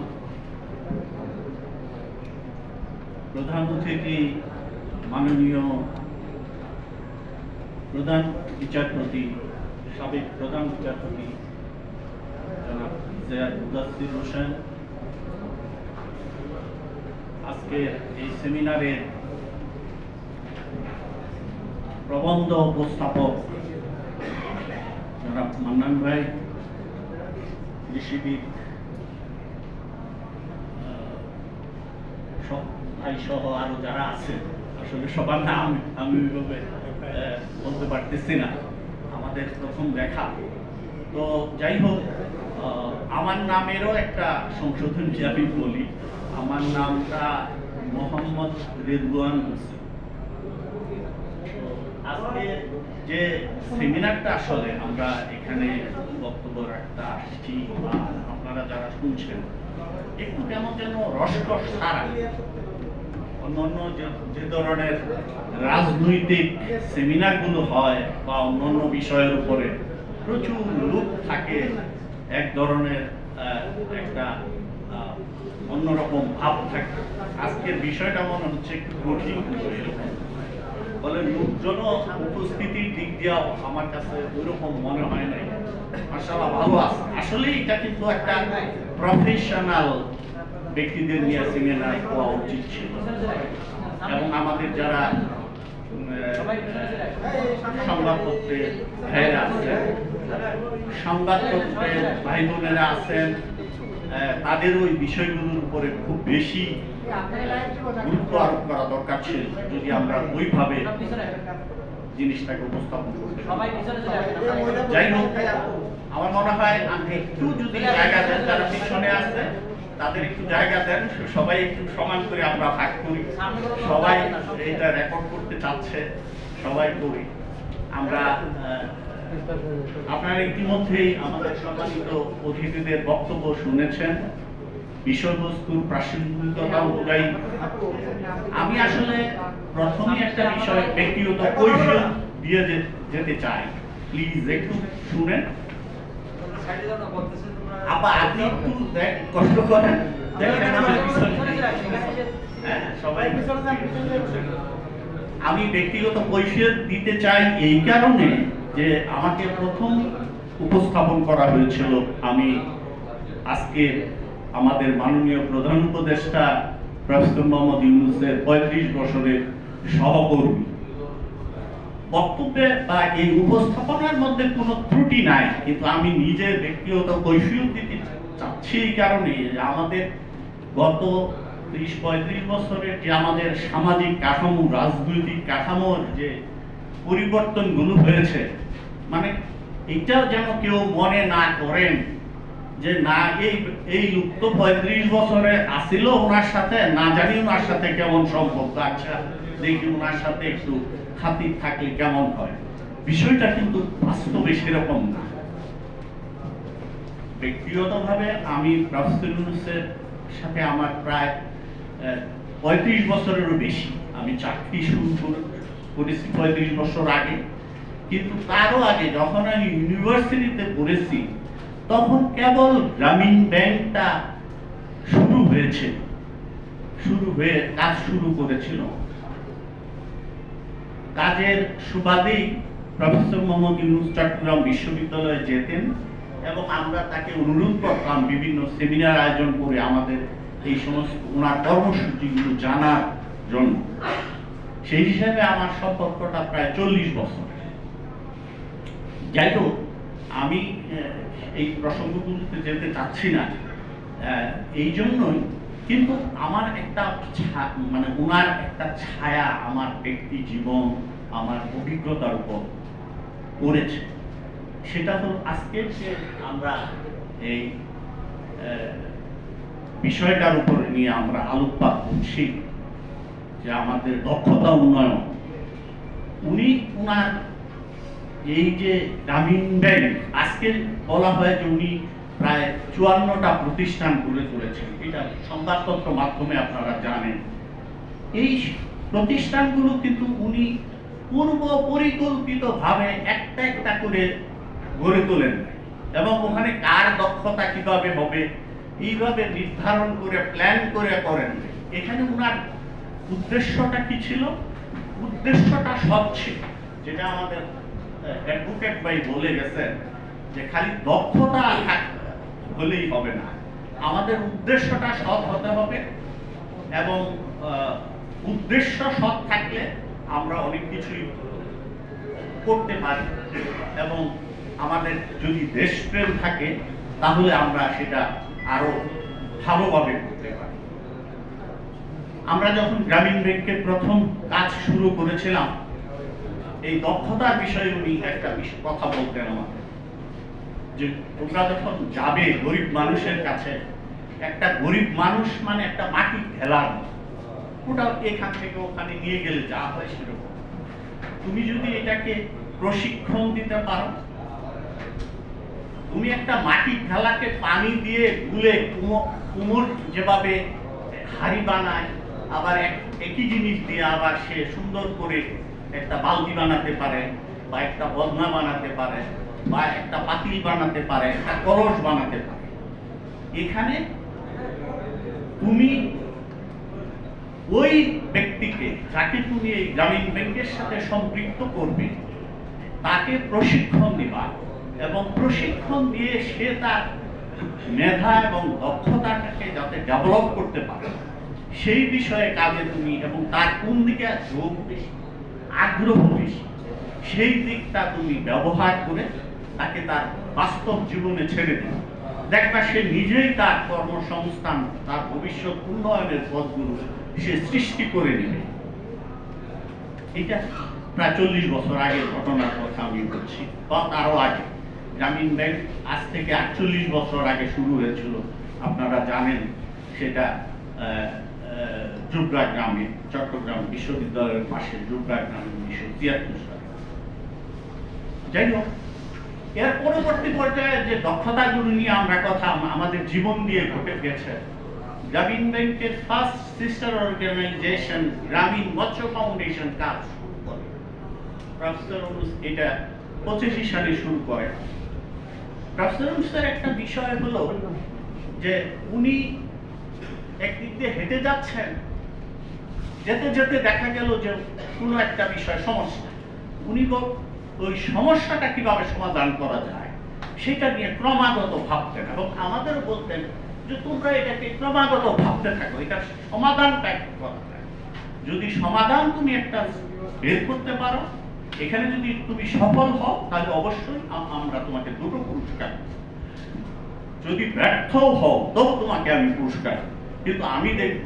প্রধান অতিথি মাননীয় প্রধান বিচারপতি, সাবেক প্রধান বিচারপতি জনাব জেয়াদ মুদাসসির হোসেন, আজকের এই সেমিনারের প্রবন্ধ উপস্থাপক জনাব মান্নান ভাই, কৃষিবিদ ভাই সহ আরো যারা আছে, আসলে সবার নাম আমি ওইভাবে বলতে পারতেছি না, আমাদের প্রথম দেখা। তো যাই হোক, আমার নামেরও একটা সংশোধন যে আমি বলি, আমার নামটা মোহাম্মদ রিদওয়ান হোসেন। আজকে যে সেমিনারটা আসলে আমরা এখানে বক্তব্য রাখতে আসছি বা আপনারা যারা শুনছেন, একটু কেমন যেন রসকস ছাড়া অন্যান্য যে ধরনের রাজনৈতিক সেমিনারগুলো হয় বা অন্যান্য বিষয়ের উপরে প্রচুর লোক থাকে, এক ধরনের একটা অন্যরকম ভাব থাকে। আজকের বিষয়টা মনে হচ্ছে একটু কঠিন, বলে লোকজন উপস্থিতির দিক দিয়েও আমার কাছে ওইরকম মনে হয় নাই। মাশাআল্লাহ ভালো আছে। আসলে এটা কিন্তু একটা প্রফেশনাল ব্যক্তিদের নিয়ে সেমিনার হওয়া উচিত ছিল, এবং আমাদের যারা সংবাদপত্রের ভাইয়েরা আছেন, সংবাদপত্রের ভাই বোনেরা আছেন, তাদের ওই বিষয়গুলোর উপরে খুব বেশি গুরুত্ব আরোপ করা দরকার ছিল, যদি আমরা ওইভাবে জিনিসটাকে উপস্থাপন করতে পারি। যাই হোক, আমার মনে হয় আমি একটু যদি জায়গা দেন, যারা পিছনে আছে তাদের একটু জায়গা দেন, সবাই একটু সমান করে আমরা ভাগ করি। সবাই এটা রেকর্ড করতে চাচ্ছে, সবাই করি আমরা। আপনারা ইতিমধ্যেই আমাদের সম্মানিত অতিথিদের বক্তব্য শুনেছেন, বিষয়বস্তুর প্রাসঙ্গিকতা অনুযায়ী আমি আসলে প্রথমে একটা বিষয় ব্যক্তিগত কৈফিয়ত দিয়ে যেতে চাই। প্লিজ একটু শুনেন। আপনি একটু কষ্ট করেন, দেখেন আমার পিছনে। সবাই আমি ব্যক্তিগত কৈফিয়ত দিতে চাই এই কারণে যে আমাকে প্রথম উপস্থাপন করা হয়েছিল, আমি আজকে আমাদের মাননীয় প্রধান উপদেষ্টা প্রফেসর মোহাম্মদ ইউনূসের 35 বছরের সহকর্মী। বক্তব্যে বা এই উপস্থাপনার মধ্যে কোনো ত্রুটি নাই, কিন্তু আমি নিজে ব্যক্তিগত কৈফিয়ত দিতে চাচ্ছি এই কারণে যে আমাদের গত 30-35 বছরের যে আমাদের সামাজিক কাঠামো, রাজনৈতিক কাঠামোর যে পরিবর্তনগুলো হয়েছে, মানে এটা যেন কেউ মনে না করেন যে না এই লোক তো 35 বছরে আসিল, ওনার সাথে না জানি ওনার সাথে কেমন সম্পর্ক, আচ্ছা দেখি ওনার সাথে একটু খাতির থাকলে কেমন হয়। বিষয়টা কিন্তু বাস্তবে সেরকম না। ব্যক্তিগতভাবে আমি প্রফেসর ইউনূসের সাথে আমার প্রায় 35 বছরেরও বেশি। আমি চাকরি শুরু করেছি 35 বছর আগে, কিন্তু তারও আগে যখন আমি ইউনিভার্সিটিতে পড়েছি তখন কেবল গ্রামীণ ব্যাংকটা শুরু হয়ে কাজ শুরু করেছিল। কাজের সুবাদেই প্রফেসর মোহাম্মদ ইউনূস চট্টগ্রাম বিশ্ববিদ্যালয়ে যেতেন এবং আমরা তাকে অনুরোধ করতাম বিভিন্ন সেমিনার আয়োজন করে আমাদের এই সমস্ত ওনার কর্মসূচিগুলো জানার জন্য। সেই হিসাবে আমার সম্পর্কটা প্রায় 40 বছর। যাই হোক, আমি এই প্রসঙ্গগুলোতে যেতে চাচ্ছি না এই জন্যই, কিন্তু আমার একটা মানে ওনার একটা ছায়া আমার ব্যক্তি জীবন, আমার অভিজ্ঞতার উপর পড়েছে। সেটা হলো আজকের যে আমরা এই বিষয়টার উপর নিয়ে আমরা আলোকপাত করছি, যে আমাদের দক্ষতা উন্নয়ন। উনি ওনার এই যে গ্রামীণ ব্যাংক, আজকে বলা হয় যে উনি প্রায় 54টা প্রতিষ্ঠান গড়ে তুলেছেন, এটা সংবাদপত্র মাধ্যমে আপনারা জানেন। এই প্রতিষ্ঠানগুলো কিন্তু উনি পূর্ব পরিকল্পিতভাবে একটা একটা করে গড়ে তোলেন এবং ওখানে কার দক্ষতা কিভাবে হবে এইভাবে নির্ধারণ করে প্ল্যান করে করেন। এখানে ওনার উদ্দেশ্যটা কি ছিল? উদ্দেশ্যটা সৎ ছিল, যেটা আমাদের অ্যাডভোকেট ভাই বলে গেছেন যে খালি দক্ষতা হলেই হবে না, আমাদের উদ্দেশ্যটা সৎ হতে হবে, এবং উদ্দেশ্য সৎ থাকলে আমরা অনেক কিছুই করতে পারি, এবং আমাদের যদি দেশপ্রেম থাকে তাহলে আমরা সেটা আরো ভালোভাবে করতে পারি। আমরা যখন গ্রামীণ ব্যাংকের প্রথম কাজ শুরু করেছিলাম, এই দক্ষতার বিষয়ে উনি একটা কথা বলতেন আমাদের, যে তোমরা যখন যাবে গরিব মানুষের কাছে, একটা গরিব মানুষ মানে একটা মাটির ঢেলার, ওটা এখান থেকে ওখানে নিয়ে গেলে যা হয় সেরকম। তুমি যদি এটাকে প্রশিক্ষণ দিতে পারো, তুমি একটা মাটির ঢেলাকে পানি দিয়ে গুলে কুমোর যেভাবে হাড়ি বানায়, আবার একই জিনিস দিয়ে আবার সে সুন্দর করে একটা বালতি বানাতে পারে, বা একটা বদনা বানাতে পারে, বা একটা পাতিল বানাতে পারে, একটা কলস বানাতে পারে। এখানে তুমি ওই ব্যক্তিকে যাকে তুমি এই গ্রামীণ ব্যাংকের সাথে সম্পৃক্ত করবে তাকে প্রশিক্ষণ দিবা এবং প্রশিক্ষণ দিয়ে সে তার মেধা এবং দক্ষতাটাকে যাতে ডেভেলপ করতে পারে সেই বিষয়ে কাজে তুমি এবং তার কোন দিকে ঝোঁক বেশি আগ্রহ বেশি সেই দিকটা তুমি ব্যবহার করে তাকে তার বাস্তব জীবনে ছেড়ে দিবে। দেখবা সে নিজেই তার কর্মসংস্থান তার ভবিষ্যৎ উন্নয়নের পথগুলো সে সৃষ্টি করে নেবে। এটা প্রায় 40 বছর আগের ঘটনার কথা আমি বলছি, বা তারও আগে। গ্রামীণ ব্যাংক আজ থেকে 48 বছর আগে শুরু হয়েছিল, আপনারা জানেন। সেটা জুবরা গ্রামে, চট্টগ্রাম বিশ্ববিদ্যালয়ের পাশে জুবরা গ্রামে 1973 সালে। যাই হোক, এর পরবর্তী পর্যায়ে যে দক্ষতাগুলো নিয়ে আমরা কথা আমাদের জীবন দিয়ে ঘটে গেছে, গ্রামীণ ব্যাংকের ফার্স্ট সিস্টার অর্গানাইজেশন গ্রামীণ মৎস্য ফাউন্ডেশন কাজ শুরু করে। প্রফেসর এটা 85 সালে শুরু করে। প্রফেসর একটা বিষয় হলো যে উনি একদিক দিয়ে হেঁটে যাচ্ছেন, যেতে যেতে দেখা গেল যে কোনো একটা বিষয় সমস্যা, উনি ওই সমস্যাটা কিভাবে সমাধান করা যায় সেটা নিয়ে ক্রমাগত ভাবতেন এবং আমাদেরও বলতেন যে তোমরা এটাকে ক্রমাগত ভাবতে থাকো, এটা সমাধানটা করা যায়। যদি সমাধান তুমি একটা বের করতে পারো, এখানে যদি তুমি সফল হও, তাহলে অবশ্যই আমরা তোমাকে দুটো পুরস্কার দেব। যদি ব্যর্থ হও তবু তোমাকে আমি পুরস্কার দেব, কিন্তু আমি দেখব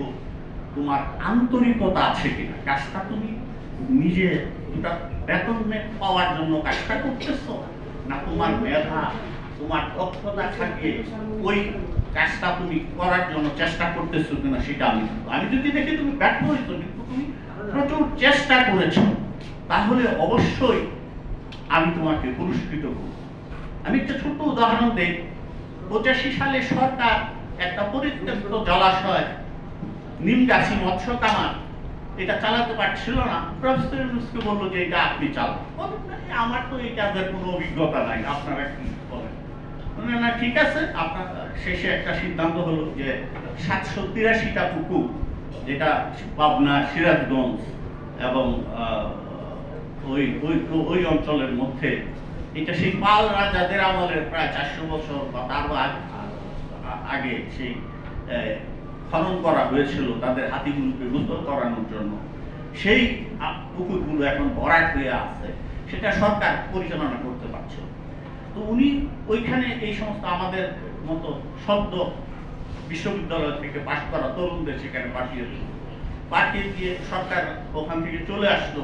তোমার আন্তরিকতা আছে কিনা, কাজটা তুমি নিজে দুটা বেতন পাওয়ার জন্য কাজটা করতেছো, না তোমার মেধা তোমার দক্ষতা থাকে ওই কাজটা তুমি করার জন্য চেষ্টা করতেছো কিনা সেটা আমি যদি দেখি তুমি ব্যর্থ হইতো কিন্তু তুমি প্রচুর চেষ্টা করেছো, তাহলে অবশ্যই আমি তোমাকে পুরস্কৃত করব। আমি একটা ছোট্ট উদাহরণ দেই। 85 সালে সরকার একটা পরিত্যক্ত জলাশয় নিমগাছি মৎস্য কামার এটা চালাতে পারছিল না। প্রফেসর ইউনূসকে বললো যে এটা আপনি চালান। আমার তো এই কাজের কোনো অভিজ্ঞতা নাই, আপনারা কি বলেন? না ঠিক আছে। আপনার শেষে একটা সিদ্ধান্ত হলো যে 783টা পুকুর, যেটা পাবনা, সিরাজগঞ্জ এবং ওই অঞ্চলের মধ্যে, এটা সেই পাল রাজাদের আমলের প্রায় 400 বছর বা তারও আগে সেই খনন করা হয়েছিল তাদের হাতিগুলোকে গোসল করানোর জন্য। সেই পুকুরগুলো এখন ভরাট হয়ে আছে, সেটা সরকার পরিচালনা করতে পারছে। তো উনি ওইখানে এই সমস্ত আমাদের মতো সদ্য বিশ্ববিদ্যালয় থেকে পাশ করা তরুণদের সেখানে পাঠিয়ে দিয়ে সরকার ওখান থেকে চলে আসলো।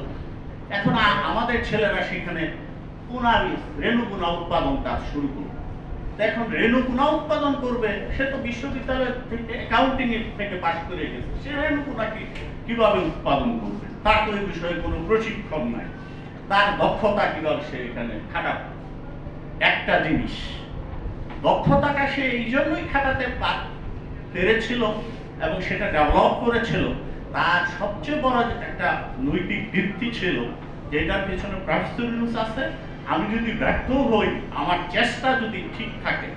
এখন আমাদের ছেলেরা সেখানে রেণুগুনা উৎপাদন কাজ শুরু করবে। এখন রেণুগুনা উৎপাদন করবে, সে তো বিশ্ববিদ্যালয় থেকে অ্যাকাউন্টিং থেকে পাশ করে গেছে, সে রেণুগুনা কিভাবে উৎপাদন করবে? তার তো এই বিষয়ে কোনো প্রশিক্ষণ নাই, তার দক্ষতা কিভাবে সে এখানে খাটাবে? একটা জিনিস, দক্ষতাটা সে এই জন্যই খাটাতে পেরেছিল এবং সেটা ডেভেলপ করেছিল, তার সবচেয়ে বড় একটা নৈতিক ভিত্তি ছিল যেটার পেছনে প্রফেসর ইউনূস আছে। আমি যদি ব্যর্থ হই, আমার চেষ্টা যদি ঠিক থাকে,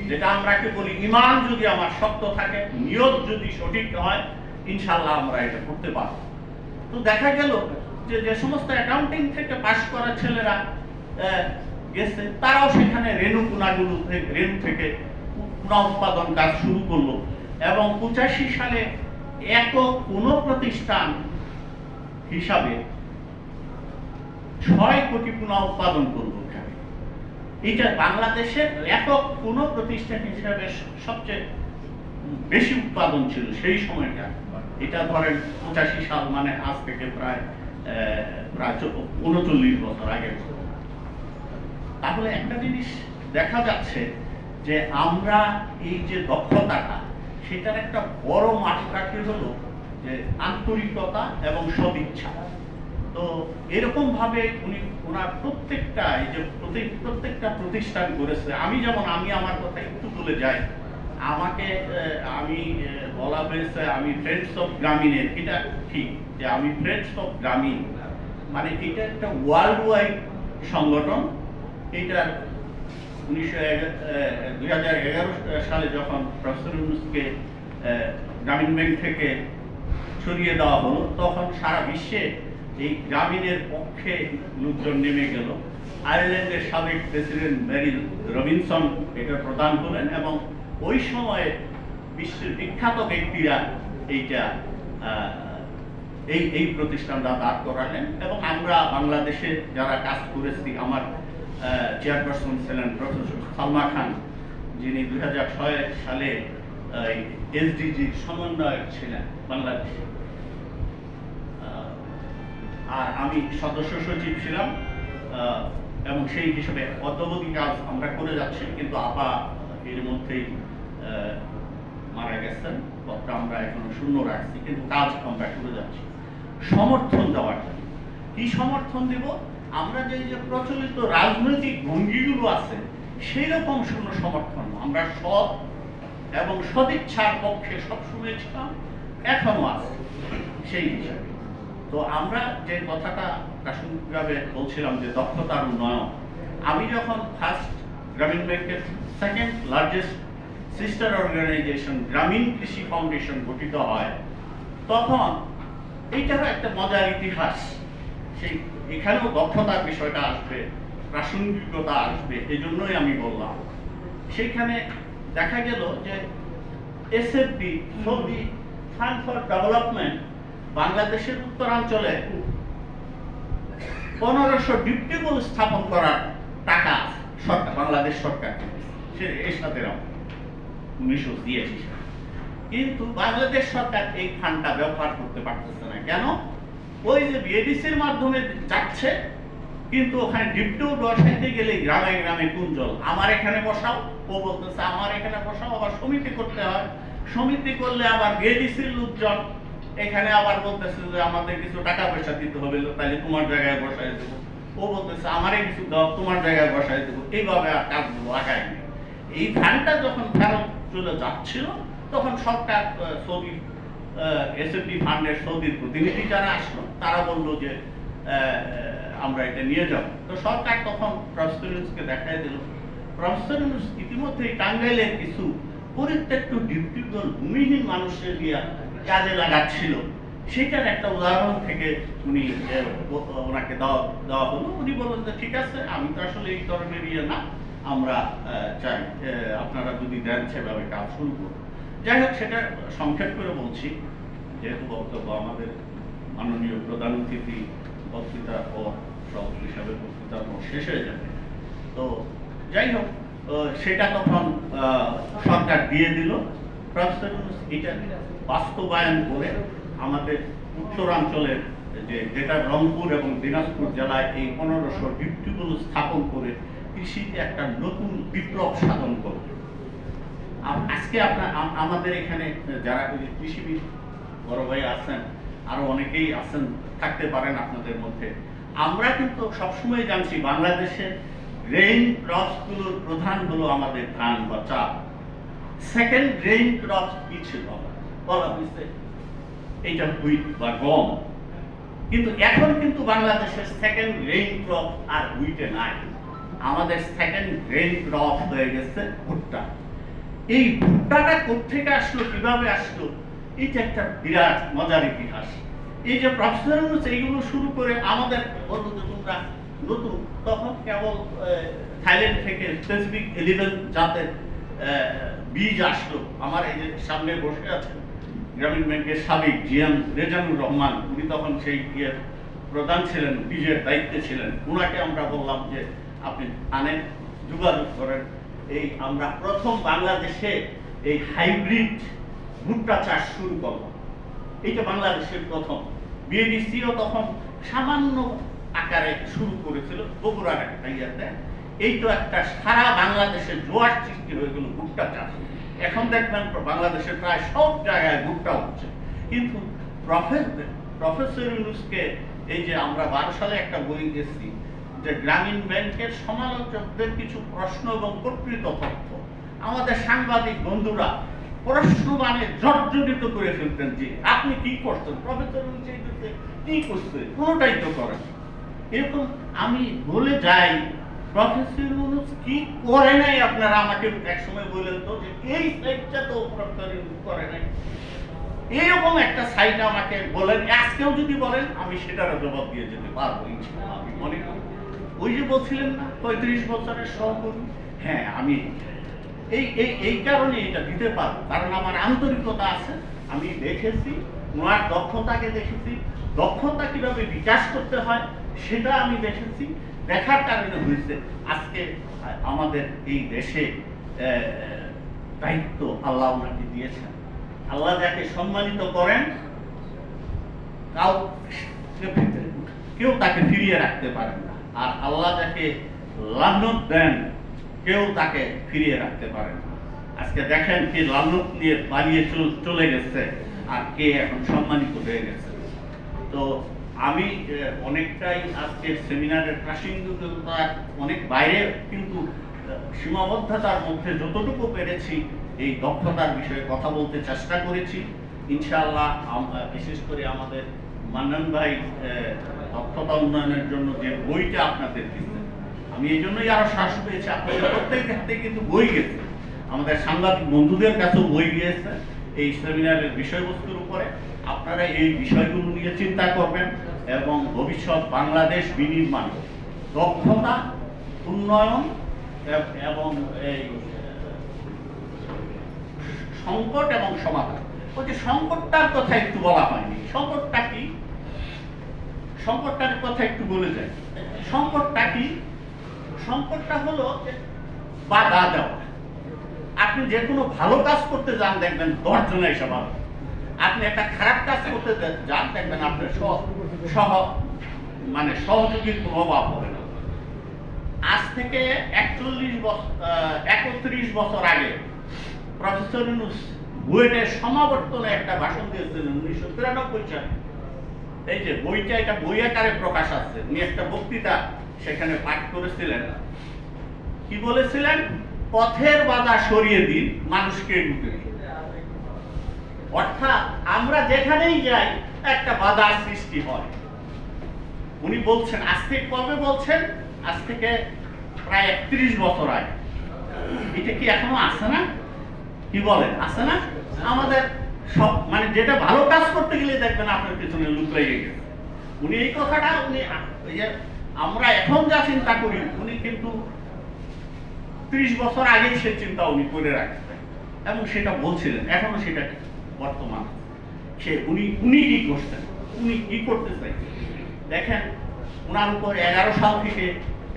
যেটা আমরাকে বলি ঈমান যদি আমার শক্ত থাকে, নিয়ত যদি সঠিক হয়, ইনশাআল্লাহ আমরা এটা করতে পারবো। তো দেখা গেল যে সমস্ত অ্যাকাউন্টিং থেকে পাশ করা ছেলেরা গেছে, তারাও সেখানে রেণু থেকে পুনঃ উৎপাদন কাজ শুরু করলো এবং 85 সালে একক কোনো প্রতিষ্ঠান হিসাবে 6 কোটি পুনঃ উৎপাদন করবো। এটা বাংলাদেশের একক কোনো প্রতিষ্ঠান হিসাবে সবচেয়ে বেশি উৎপাদন ছিল সেই সময়টা। এটা ধরেন 85 সাল, মানে আজ থেকে প্রায় 39 বছর আগে। তাহলে একটা জিনিস দেখা যাচ্ছে যে আমরা এই যে দক্ষতাটা, সেটার একটা বড় মাপকাঠি হলো যে আন্তরিকতা এবং সদিচ্ছা। তো এরকম ভাবে উনি ওনার প্রত্যেকটা এই যে প্রত্যেকটা প্রতিষ্ঠান করেছে। আমি আমার কথা একটু তুলে যাই, আমাকে বলা হয়েছে আমি ফ্রেন্ডস অফ গ্রামীণের, এটা ঠিক যে আমি ফ্রেন্ডস অফ গ্রামীণ, মানে এটা একটা ওয়ার্ল্ড ওয়াইড সংগঠন। এটার 2011 সালে যখন প্রফেসর ইউনূসকে গ্রামীণ ব্যাংক থেকে সরিয়ে দেওয়া হলো, তখন সারা বিশ্বে এই গ্রামীণের পক্ষে লোকজন নেমে গেল। আয়ারল্যান্ডের সাবেক প্রেসিডেন্ট মেরিল রবিনসন এটা প্রদান করেন এবং ওই সময়ে বিশ্বের বিখ্যাত ব্যক্তিরা এইটা এই প্রতিষ্ঠানটা দাঁড় করালেন এবং আমরা বাংলাদেশে যারা কাজ করেছি, আমার চেয়ারপারসন ছিলেন প্রফেসর সালমা খান, যিনি 2006 সালে এসডিজির সমন্বয়ক ছিলেন বাংলাদেশে, আর আমি সদস্য সচিব ছিলাম এবং সেই হিসেবে অদ্যাবধি কাজ আমরা করে যাচ্ছি। কিন্তু আপা এর মধ্যেই মারা গেছেন, পদটা আমরা এখনো শূন্য রাখছি, কিন্তু কাজ আমরা করে যাচ্ছি। সমর্থন দেওয়ার জন্য কি সমর্থন দেব? আমরা যে প্রচলিত রাজনৈতিক ভঙ্গিগুলো আছে সেই রকম শূন্য সমর্থন, আমরা সৎ এবং সদিচ্ছার পক্ষে সবসময় ছিলাম, এখনো আছে সেই হিসাবে। তো আমরা যে কথাটা প্রাসঙ্গিকভাবে বলছিলাম যে দক্ষতার উন্নয়ন, আমি যখন ফার্স্ট গ্রামীণ ব্যাংকের সেকেন্ড লার্জেস্ট সিস্টার অর্গানাইজেশন গ্রামীণ কৃষি ফাউন্ডেশন গঠিত হয়, তখন এইটারও একটা মজার ইতিহাস। সেই এখানেও দক্ষতার বিষয়টা আসবে, প্রাসঙ্গিকতা আসবে, এই জন্যই আমি বললাম। সেখানে দেখা গেল যে SFD, Saudi fund for development, বাংলাদেশের উত্তরাঞ্চলে 1500 ডিপটি পুল স্থাপন করার টাকা সরকার, বাংলাদেশ সরকার এর সাথে 1983 সালে। কিন্তু বাংলাদেশ সরকার এই ফান্ডটা ব্যবহার করতে পারতেছে না। কেন? ওই যে বিএডিসির মাধ্যমে যাচ্ছে, কিন্তু ওখানে ডিপটিও বসাইতে গেলে গ্রামে গ্রামে কুঞ্জল, আমার এখানে বসাও, ও বলতেছে আমার এখানে বসাও, আবার সমিতি করতে হয়, সমিতি করলে আবার বিএডিসির লোকজন এখানে আবার বলতেছে যে আমাদের কিছু টাকা পয়সা দিতে হবে, তাহলে তোমার জায়গায় বসাই দেবো, ও বলতেছে আমারে কিছু দাও, তোমার জায়গায় বসাই দেবো, এইভাবে আর কাজগুলো আগায় নেই। এই ফান্ডটা যখন ফেরত চলে যাচ্ছিল, তখন সরকার সৌদি এসএফডি ফান্ডের সৌদির প্রতিনিধি যারা আসলো, তারা বললো যে আমরা এটা নিয়ে যাব। তো সরকার তখন প্রফেসর ইউনূসকে দেখাই দিল। প্রফেসর ইউনূস ইতিমধ্যেই টাঙ্গাইলের কিছু পরিত্যক্ত ডিপটিগুলো ভূমিহীন মানুষের দিয়ে কাজে লাগাচ্ছিল, সেটার একটা উদাহরণ থেকে উনি ওনাকে দেওয়া হলো। উনি বললেন যে ঠিক আছে, আমি তো আসলে এই ধরনের না, আমরা চাই আপনারা যদি দেন সেভাবে কাজ শুরু করুন। যাই হোক, সেটা সংক্ষেপ করে বলছি, যেহেতু বক্তব্য আমাদের মাননীয় প্রধান অতিথি বক্তৃতার পর সভাপতি হিসাবে বক্তৃতার পর শেষ হয়ে যাবে। তো যাই হোক, সেটা তখন সরকার দিয়ে দিল। প্রফেসর ইউনূস এটা বাস্তবায়ন করে আমাদের উত্তরাঞ্চলের যেটা রংপুর এবং দিনাজপুর জেলায় এই 1500 ডিপটিগুলো স্থাপন করে কৃষিতে একটা নতুন বিপ্লব সাধন করবে। আজকে আমাদের এখানে যারা কৃষিবিদ বড় ভাই আছেন, আরো অনেকেই আছেন, থাকতে পারেন আপনাদের মধ্যে, আমরা কিন্তু সবসময় জানছি বাংলাদেশের গ্রেইন ক্রপস গুলোর প্রধান হলো আমাদের ধান বা চা। সেকেন্ড গ্রেইন ক্রপস কি ছিল বলা হয়েছে, এইটা হুইট বা গম। কিন্তু এখন কিন্তু বাংলাদেশের সেকেন্ড গ্রেইন ক্রপ আর হুইটে নাই, আমাদের সেকেন্ড গ্রেইন ক্রপ হয়ে গেছে ভুট্টা। এই ভুট্টাটা কোত্থেকে আসলো, কিভাবে আসলো, এটা একটা বিরাট মজার ইতিহাস। এই যে প্রফেসর ইউনূস এইগুলো শুরু করে আমাদের বললো যে তোমরা নতুন, তখন কেবল থাইল্যান্ড থেকে স্পেসিফিক 11 জাতের বীজ আসলো। আমার এই যে সামনে বসে আছেন গ্রামীণ ব্যাংকের সাবেক জিএম রেজানুর রহমান, উনি তখন সেই প্রধান ছিলেন, বীজের দায়িত্বে ছিলেন। উনাকে আমরা বললাম যে আপনি আনেন, যোগাযোগ করেন। এই আমরা প্রথম বাংলাদেশে এই হাইব্রিড ভুট্টা চাষ শুরু করলাম, এইটা বাংলাদেশের প্রথম। বিএডিসিও তখন সামান্য আকারে শুরু করেছিল বগুড়ার একটা ইয়াতে। এই তো একটা সারা বাংলাদেশে জোয়ার সৃষ্টি হয়ে গেল ভুট্টা চাষ। এখন দেখবেন বাংলাদেশের প্রায় সব জায়গায় ভুট্টা হচ্ছে। কিন্তু প্রফেসর ইউনূসকে এই যে আমরা 12 সালে একটা বই দিয়েছি যে গ্রামীণ ব্যাংকের সমালোচকদের কিছু প্রশ্ন এবং প্রকৃত তথ্য, আমাদের সাংবাদিক বন্ধুরা প্রশ্ন মানে জর্জরিত করে ফেলতেন যে আপনি কি করছেন, প্রফেসর ইউনূস কি করছে, কোনোটাই তো করেন। এরকম আমি বলে যাই প্রফেসর ইউনূস কি করে নাই আপনারা আমাকে একসময় বললেন তো যে এই সাইটটা তো প্রফেসর ইউনূস করে নাই, এইরকম একটা সাইট আমাকে বলেন, আজকেও যদি বলেন আমি সেটার জবাব দিয়ে যেতে পারবো ইনশাআল্লাহ। আমি মনে করি ওই যে বলছিলেন না 35 বছরের সহকর্মী, হ্যাঁ আমি এই কারণে এটা দিতে পারবো, কারণ আমার আন্তরিকতা আছে। আমি দেখেছি ওনার দক্ষতাকে দেখেছি, দক্ষতা কিভাবে বিকাশ করতে হয় সেটা আমি দেখেছি, দেখার কারণে হয়েছে আজকে আমাদের এই দেশে দায়িত্ব আল্লাহ ওনাকে দিয়েছেন। আল্লাহ যাকে সম্মানিত করেন কেউ তাকে ফিরিয়ে রাখতে পারেন না, আর আল্লাহ যাকে লানত দেন কেউ তাকে ফিরিয়ে রাখতে পারেন না। আজকে দেখেন কে লানত নিয়ে পালিয়ে চলে গেছে আর কে এখন সম্মানিত হয়ে গেছে। তো আমি অনেকটাই আজকে সেমিনারের প্রাসঙ্গিকতা অনেক বাইরে, কিন্তু সীমাবদ্ধতার মধ্যে যতটুকু পেরেছি এই দক্ষতার বিষয়ে কথা বলতে চেষ্টা করেছি। ইনশাআল্লাহ বিশেষ করে আমাদের মান্নান ভাই দক্ষতা উন্নয়নের জন্য যে বইটা আপনাদের দিচ্ছেন, আমি এই জন্যই আরো শ্বাস পেয়েছি। আপনাদের প্রত্যেক ক্ষেত্রে কিন্তু বই গেছে, আমাদের সাংবাদিক বন্ধুদের কাছেও বই গিয়েছে এই সেমিনারের বিষয়বস্তুর উপরে। আপনারা এই বিষয়গুলো নিয়ে চিন্তা করবেন এবং ভবিষ্যৎ বাংলাদেশ বিনির্মাণ, দক্ষতা উন্নয়ন এবং এই সংকট এবং সমাধান। ওই যে সংকটটার কথা একটু বলা হয়নি, সংকটটা কি? সংকটটার কথা একটু বলে যায়। সংকটটা কি? সংকটটা হলো বাধা দেওয়া। আপনি যে কোনো ভালো কাজ করতে যান দেখবেন 10 জন এসে ভালো, আপনি একটা খারাপ কাজ করতে যান দেখবেন আপনার সহযোগীর কোনো অভাব হবে না। আজ থেকে 31 বছর আগে প্রফেসর ইউনূস বুয়েটের সমাবর্তনে একটা ভাষণ দিয়েছিলেন 1993 সালে। এই যে বইটা, এটা বই আকারে প্রকাশ আছে, উনি একটা বক্তৃতা সেখানে পাঠ করেছিলেন। কি বলেছিলেন? পথের বাধা সরিয়ে দিন, মানুষকে এগোতে দিন। অর্থাৎ আমরা যেখানেই যাই একটা বাধা সৃষ্টি হয়। উনি বলছেন, আজ থেকে কবে বলছেন? আজ থেকে প্রায় 31 বছর আগে। এটা কি এখনো আছে না? কি বলেন, আছে না? আমাদের সব যেটা ভালো কাজ করতে গেলে দেখবেন আপনার পিছনে লুক লেগে গেছে। উনি এই কথাটা আমরা এখন যা চিন্তা করি, উনি কিন্তু 30 বছর আগেই সে চিন্তা উনি করে রাখতেন এবং সেটা বলছিলেন, এখনো সেটা বর্তমান। উনি কি করছেন, উনি কি করতে চাইছেন দেখেন। ওনার উপর 11 সাল থেকে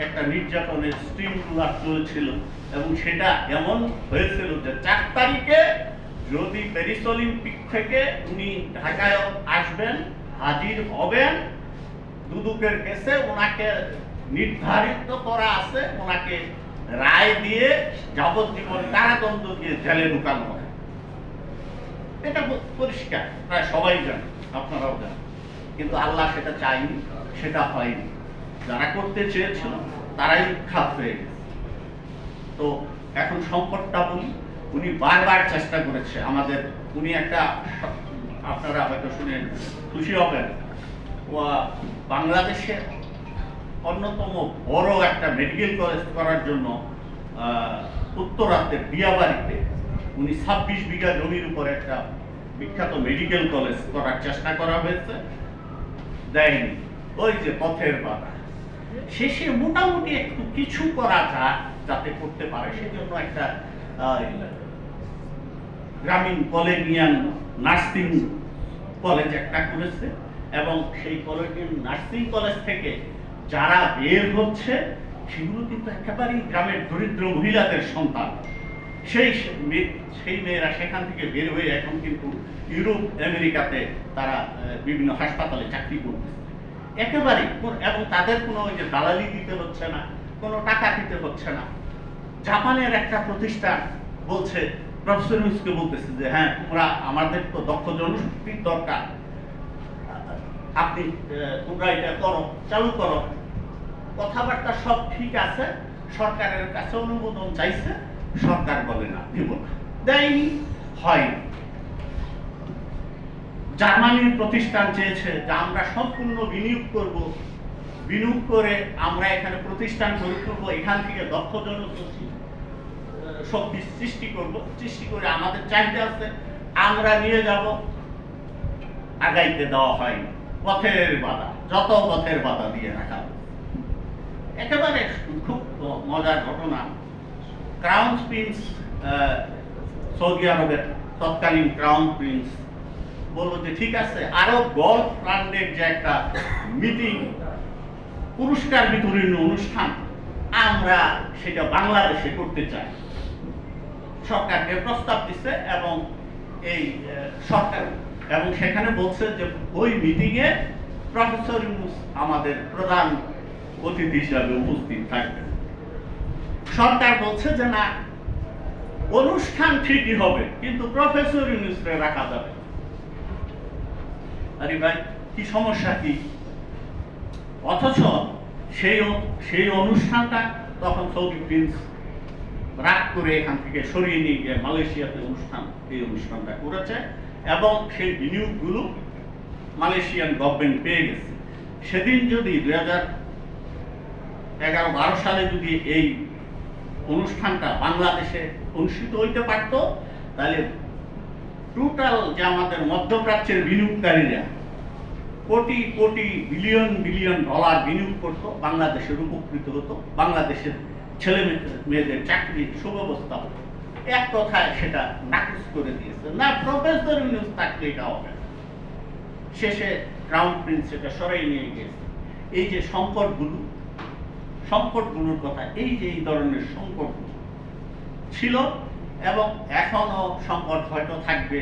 একটা নির্যাতনের স্ট্রিম চলেছিল এবং সেটা এমন হয়েছিল যে 4 তারিখে যদি প্যারিস অলিম্পিক থেকে উনি ঢাকায় আসবেন, হাজির হবেন, দুদকের কেসে ওনাকে নির্ধারিত করা আছে, ওনাকে রায় দিয়ে যাবজ্জীবন কারাদণ্ড দিয়ে জেলে ঢুকানো হয়। এটা পরিষ্কার, প্রায় সবাই জানে, আপনারাও জানেন। কিন্তু আল্লাহ সেটা চায়নি, সেটা হয়নি। যারা করতে চেয়েছিল তারাই খাপ হয়ে গেছে। তো এখন সংকটটা বলি, উনি বারবার চেষ্টা করেছে আমাদের। উনি একটা, আপনারা হয়তো শুনে খুশি হবেন, বাংলাদেশের অন্যতম বড় একটা মেডিকেল কলেজ করার জন্য উত্তরাতে বিয়াবাড়িতে উনি 26 বিঘা জমির উপর একটা বিখ্যাত মেডিকেল কলেজ করার চেষ্টা করা হয়েছে, দেয়নি। ওই যে পথের বাধা, শেষে মোটামুটি একটু কিছু করা যায় যাতে করতে পারে, সেজন্য একটা গ্রামীণ কলেজিয়ান নার্সিং কলেজ একটা করেছে এবং সেই কলেজিয়ান নার্সিং কলেজ থেকে যারা বের হচ্ছে সেগুলো কিন্তু একেবারেই গ্রামের দরিদ্র মহিলাদের সন্তান। সেই মেয়েরা সেখান থেকে বের হয়ে এখন কিন্তু ইউরোপ আমেরিকাতে তারা বিভিন্ন হাসপাতালে চাকরি করতেছে একেবারে, এবং তাদের কোনো ওই যে দালালি দিতে হচ্ছে না, কোনো টাকা দিতে হচ্ছে না। জাপানের একটা প্রতিষ্ঠান বলছে, প্রফেসর ইউনূসকে বলতেছে যে হ্যাঁ তোমরা, আমাদের তো দক্ষ জনশক্তির দরকার, তোমরা এটা করো, চালু করো। কথাবার্তা সব ঠিক আছে, সরকারের কাছে অনুমোদন চাইছে, সরকার বলে না, দিব না, দেয়নি, হয়নি। জার্মানির প্রতিষ্ঠান চেয়েছে যে আমরা সম্পূর্ণ বিনিয়োগ করব বিনিয়োগ করে আমরা এখানে প্রতিষ্ঠান গড়ে তুলবো, এখান থেকে দক্ষ শক্তি সৃষ্টি করব, সৃষ্টি করে আমাদের চাহিদা আছে আমরা নিয়ে যাব, আগাইতে দেওয়া হয়নি। পথের বাধা, যত পথের বাধা দিয়ে রাখা হয়েছে। একেবারে খুব মজার ঘটনা, ক্রাউন প্রিন্স, সৌদি আরবের তৎকালীন ক্রাউন প্রিন্স বললো যে ঠিক আছে, আরব গল্ফ ফান্ডের যে একটা মিটিং, পুরস্কার বিতরণী অনুষ্ঠান, আমরা সেটা বাংলাদেশে করতে চাই। সরকারকে প্রস্তাব দিচ্ছে এবং এই সরকার এবং সেখানে বলছে যে ওই মিটিংয়ে প্রফেসর ইউনূস আমাদের প্রধান অতিথি হিসাবে উপস্থিত থাকবেন। সরকার বলছে যে না, অনুষ্ঠান ঠিকই হবে কিন্তু প্রফেসর ইউনূসকে রাখা যাবে। আরে ভাই, কি সমস্যা কি? অথচ সেই অনুষ্ঠানটা তখন সৌদি প্রিন্স রাগ করে এখান থেকে সরিয়ে নিয়ে গিয়ে মালয়েশিয়াতে এই অনুষ্ঠানটা করেছে এবং সেই বিনিয়োগগুলো মালয়েশিয়ান গভর্নমেন্ট পেয়ে গেছে। সেদিন যদি 2011-12 সালে যদি এই অনুষ্ঠানটা বাংলাদেশে অনুষ্ঠিত হইতে পারত, তাহলে টোটাল যে আমাদের মধ্যপ্রাচ্যের বিনিয়োগকারীরা crore crore billion billion dollar বিনিয়োগ করত, বাংলাদেশের উপকৃত হতো, বাংলাদেশের ছেলে মেয়েদের চাকরির সুব্যবস্থা হতো। এক কথায় সেটা নাকচ করে দিয়েছে। না, প্রফেসর ইউনূস থাকলে এটা হবে। শেষে ক্রাউন প্রিন্স সেটা সরাই নিয়ে গেছে। এই যে সংকটগুলোর কথা, এই যে এই ধরনের সংকটগুলো ছিল এবং এখনো সংকট হয়তো থাকবে।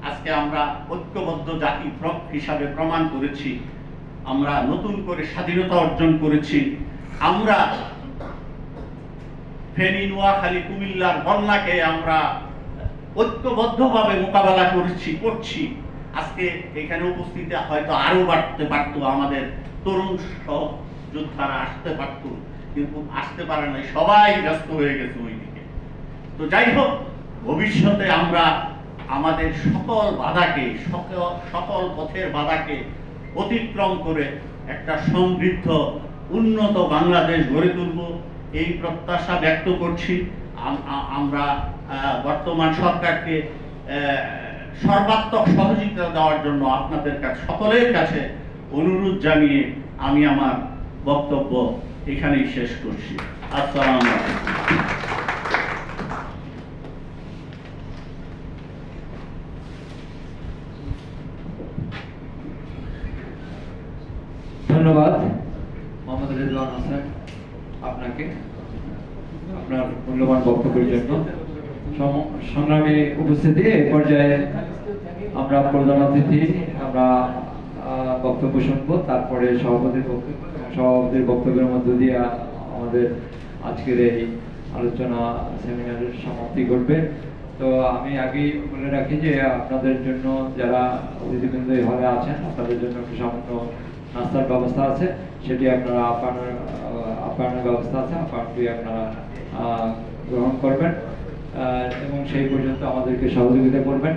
আজকে আমরা ঐক্যবদ্ধ জাতি হিসাবে প্রমাণ করেছি, আমরা নতুন করে স্বাধীনতা অর্জন করেছি, আমরা ফেনী, নোয়াখালী, কুমিল্লার বন্যাকে আমরা ঐক্যবদ্ধভাবে মোকাবেলা করছি। আজকে এখানে উপস্থিতি হয়তো আরো বাড়তে পারতো, আমাদের তরুণ সহযোদ্ধারা আসতে পারতো, কিন্তু আসতে পারে নাই, সবাই ব্যস্ত হয়ে গেছে ওইদিকে। তো যাই হোক, ভবিষ্যতে আমরা আমাদের সকল বাধাকে, সকল পথের বাধাকে অতিক্রম করে একটা সমৃদ্ধ উন্নত বাংলাদেশ গড়ে তুলব, এই প্রত্যাশা ব্যক্ত করছি। আমরা বর্তমান সরকারকে সর্বাত্মক সহযোগিতা দেওয়ার জন্য আপনাদের কাছে, সকলের কাছে অনুরোধ জানিয়ে আমি আমার বক্তব্য এখানেই শেষ করছি। আসসালামু আলাইকুম। ধন্যবাদ মোহাম্মদ রেজওয়ান হোসেন আপনাকে আপনার মূল্যবান বক্তব্যের জন্য। সংগ্রামী উপস্থিতি, এই পর্যায়ে আমরা প্রধান অতিথি আমরা বক্তব্য শুনবো, তারপরে সভাপতির বক্তব্যের মধ্য দিয়ে আমাদের আজকের এই আলোচনা সেমিনারের সমাপ্তি ঘটবে। তো আমি আগেই বলে রাখি যে আপনাদের জন্য যারা অতিথিবৃন্দ এই হলে আছেন, আপনাদের জন্য একটু সামান্য নাস্তার ব্যবস্থা আছে, সেটি আপনারা আপ্যায়নের ব্যবস্থা আছে, আপ্যায়নটি আপনারা গ্রহণ করবেন এবং সেই পর্যন্ত আমাদেরকে সহযোগিতা করবেন।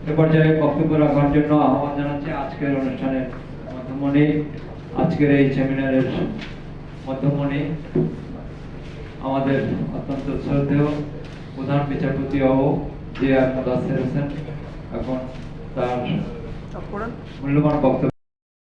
এ পর্যায়ে বক্তব্য রাখার জন্য আহ্বান জানাচ্ছি আজকের অনুষ্ঠানের মধ্যমণি, আজকের এই সেমিনারের মধ্যমণি আমাদের অত্যন্ত শ্রদ্ধেয় প্রধান বিচারপতি যে আর মুদাসসির হোসেন। এখন তার মূল্যবান বক্তব্য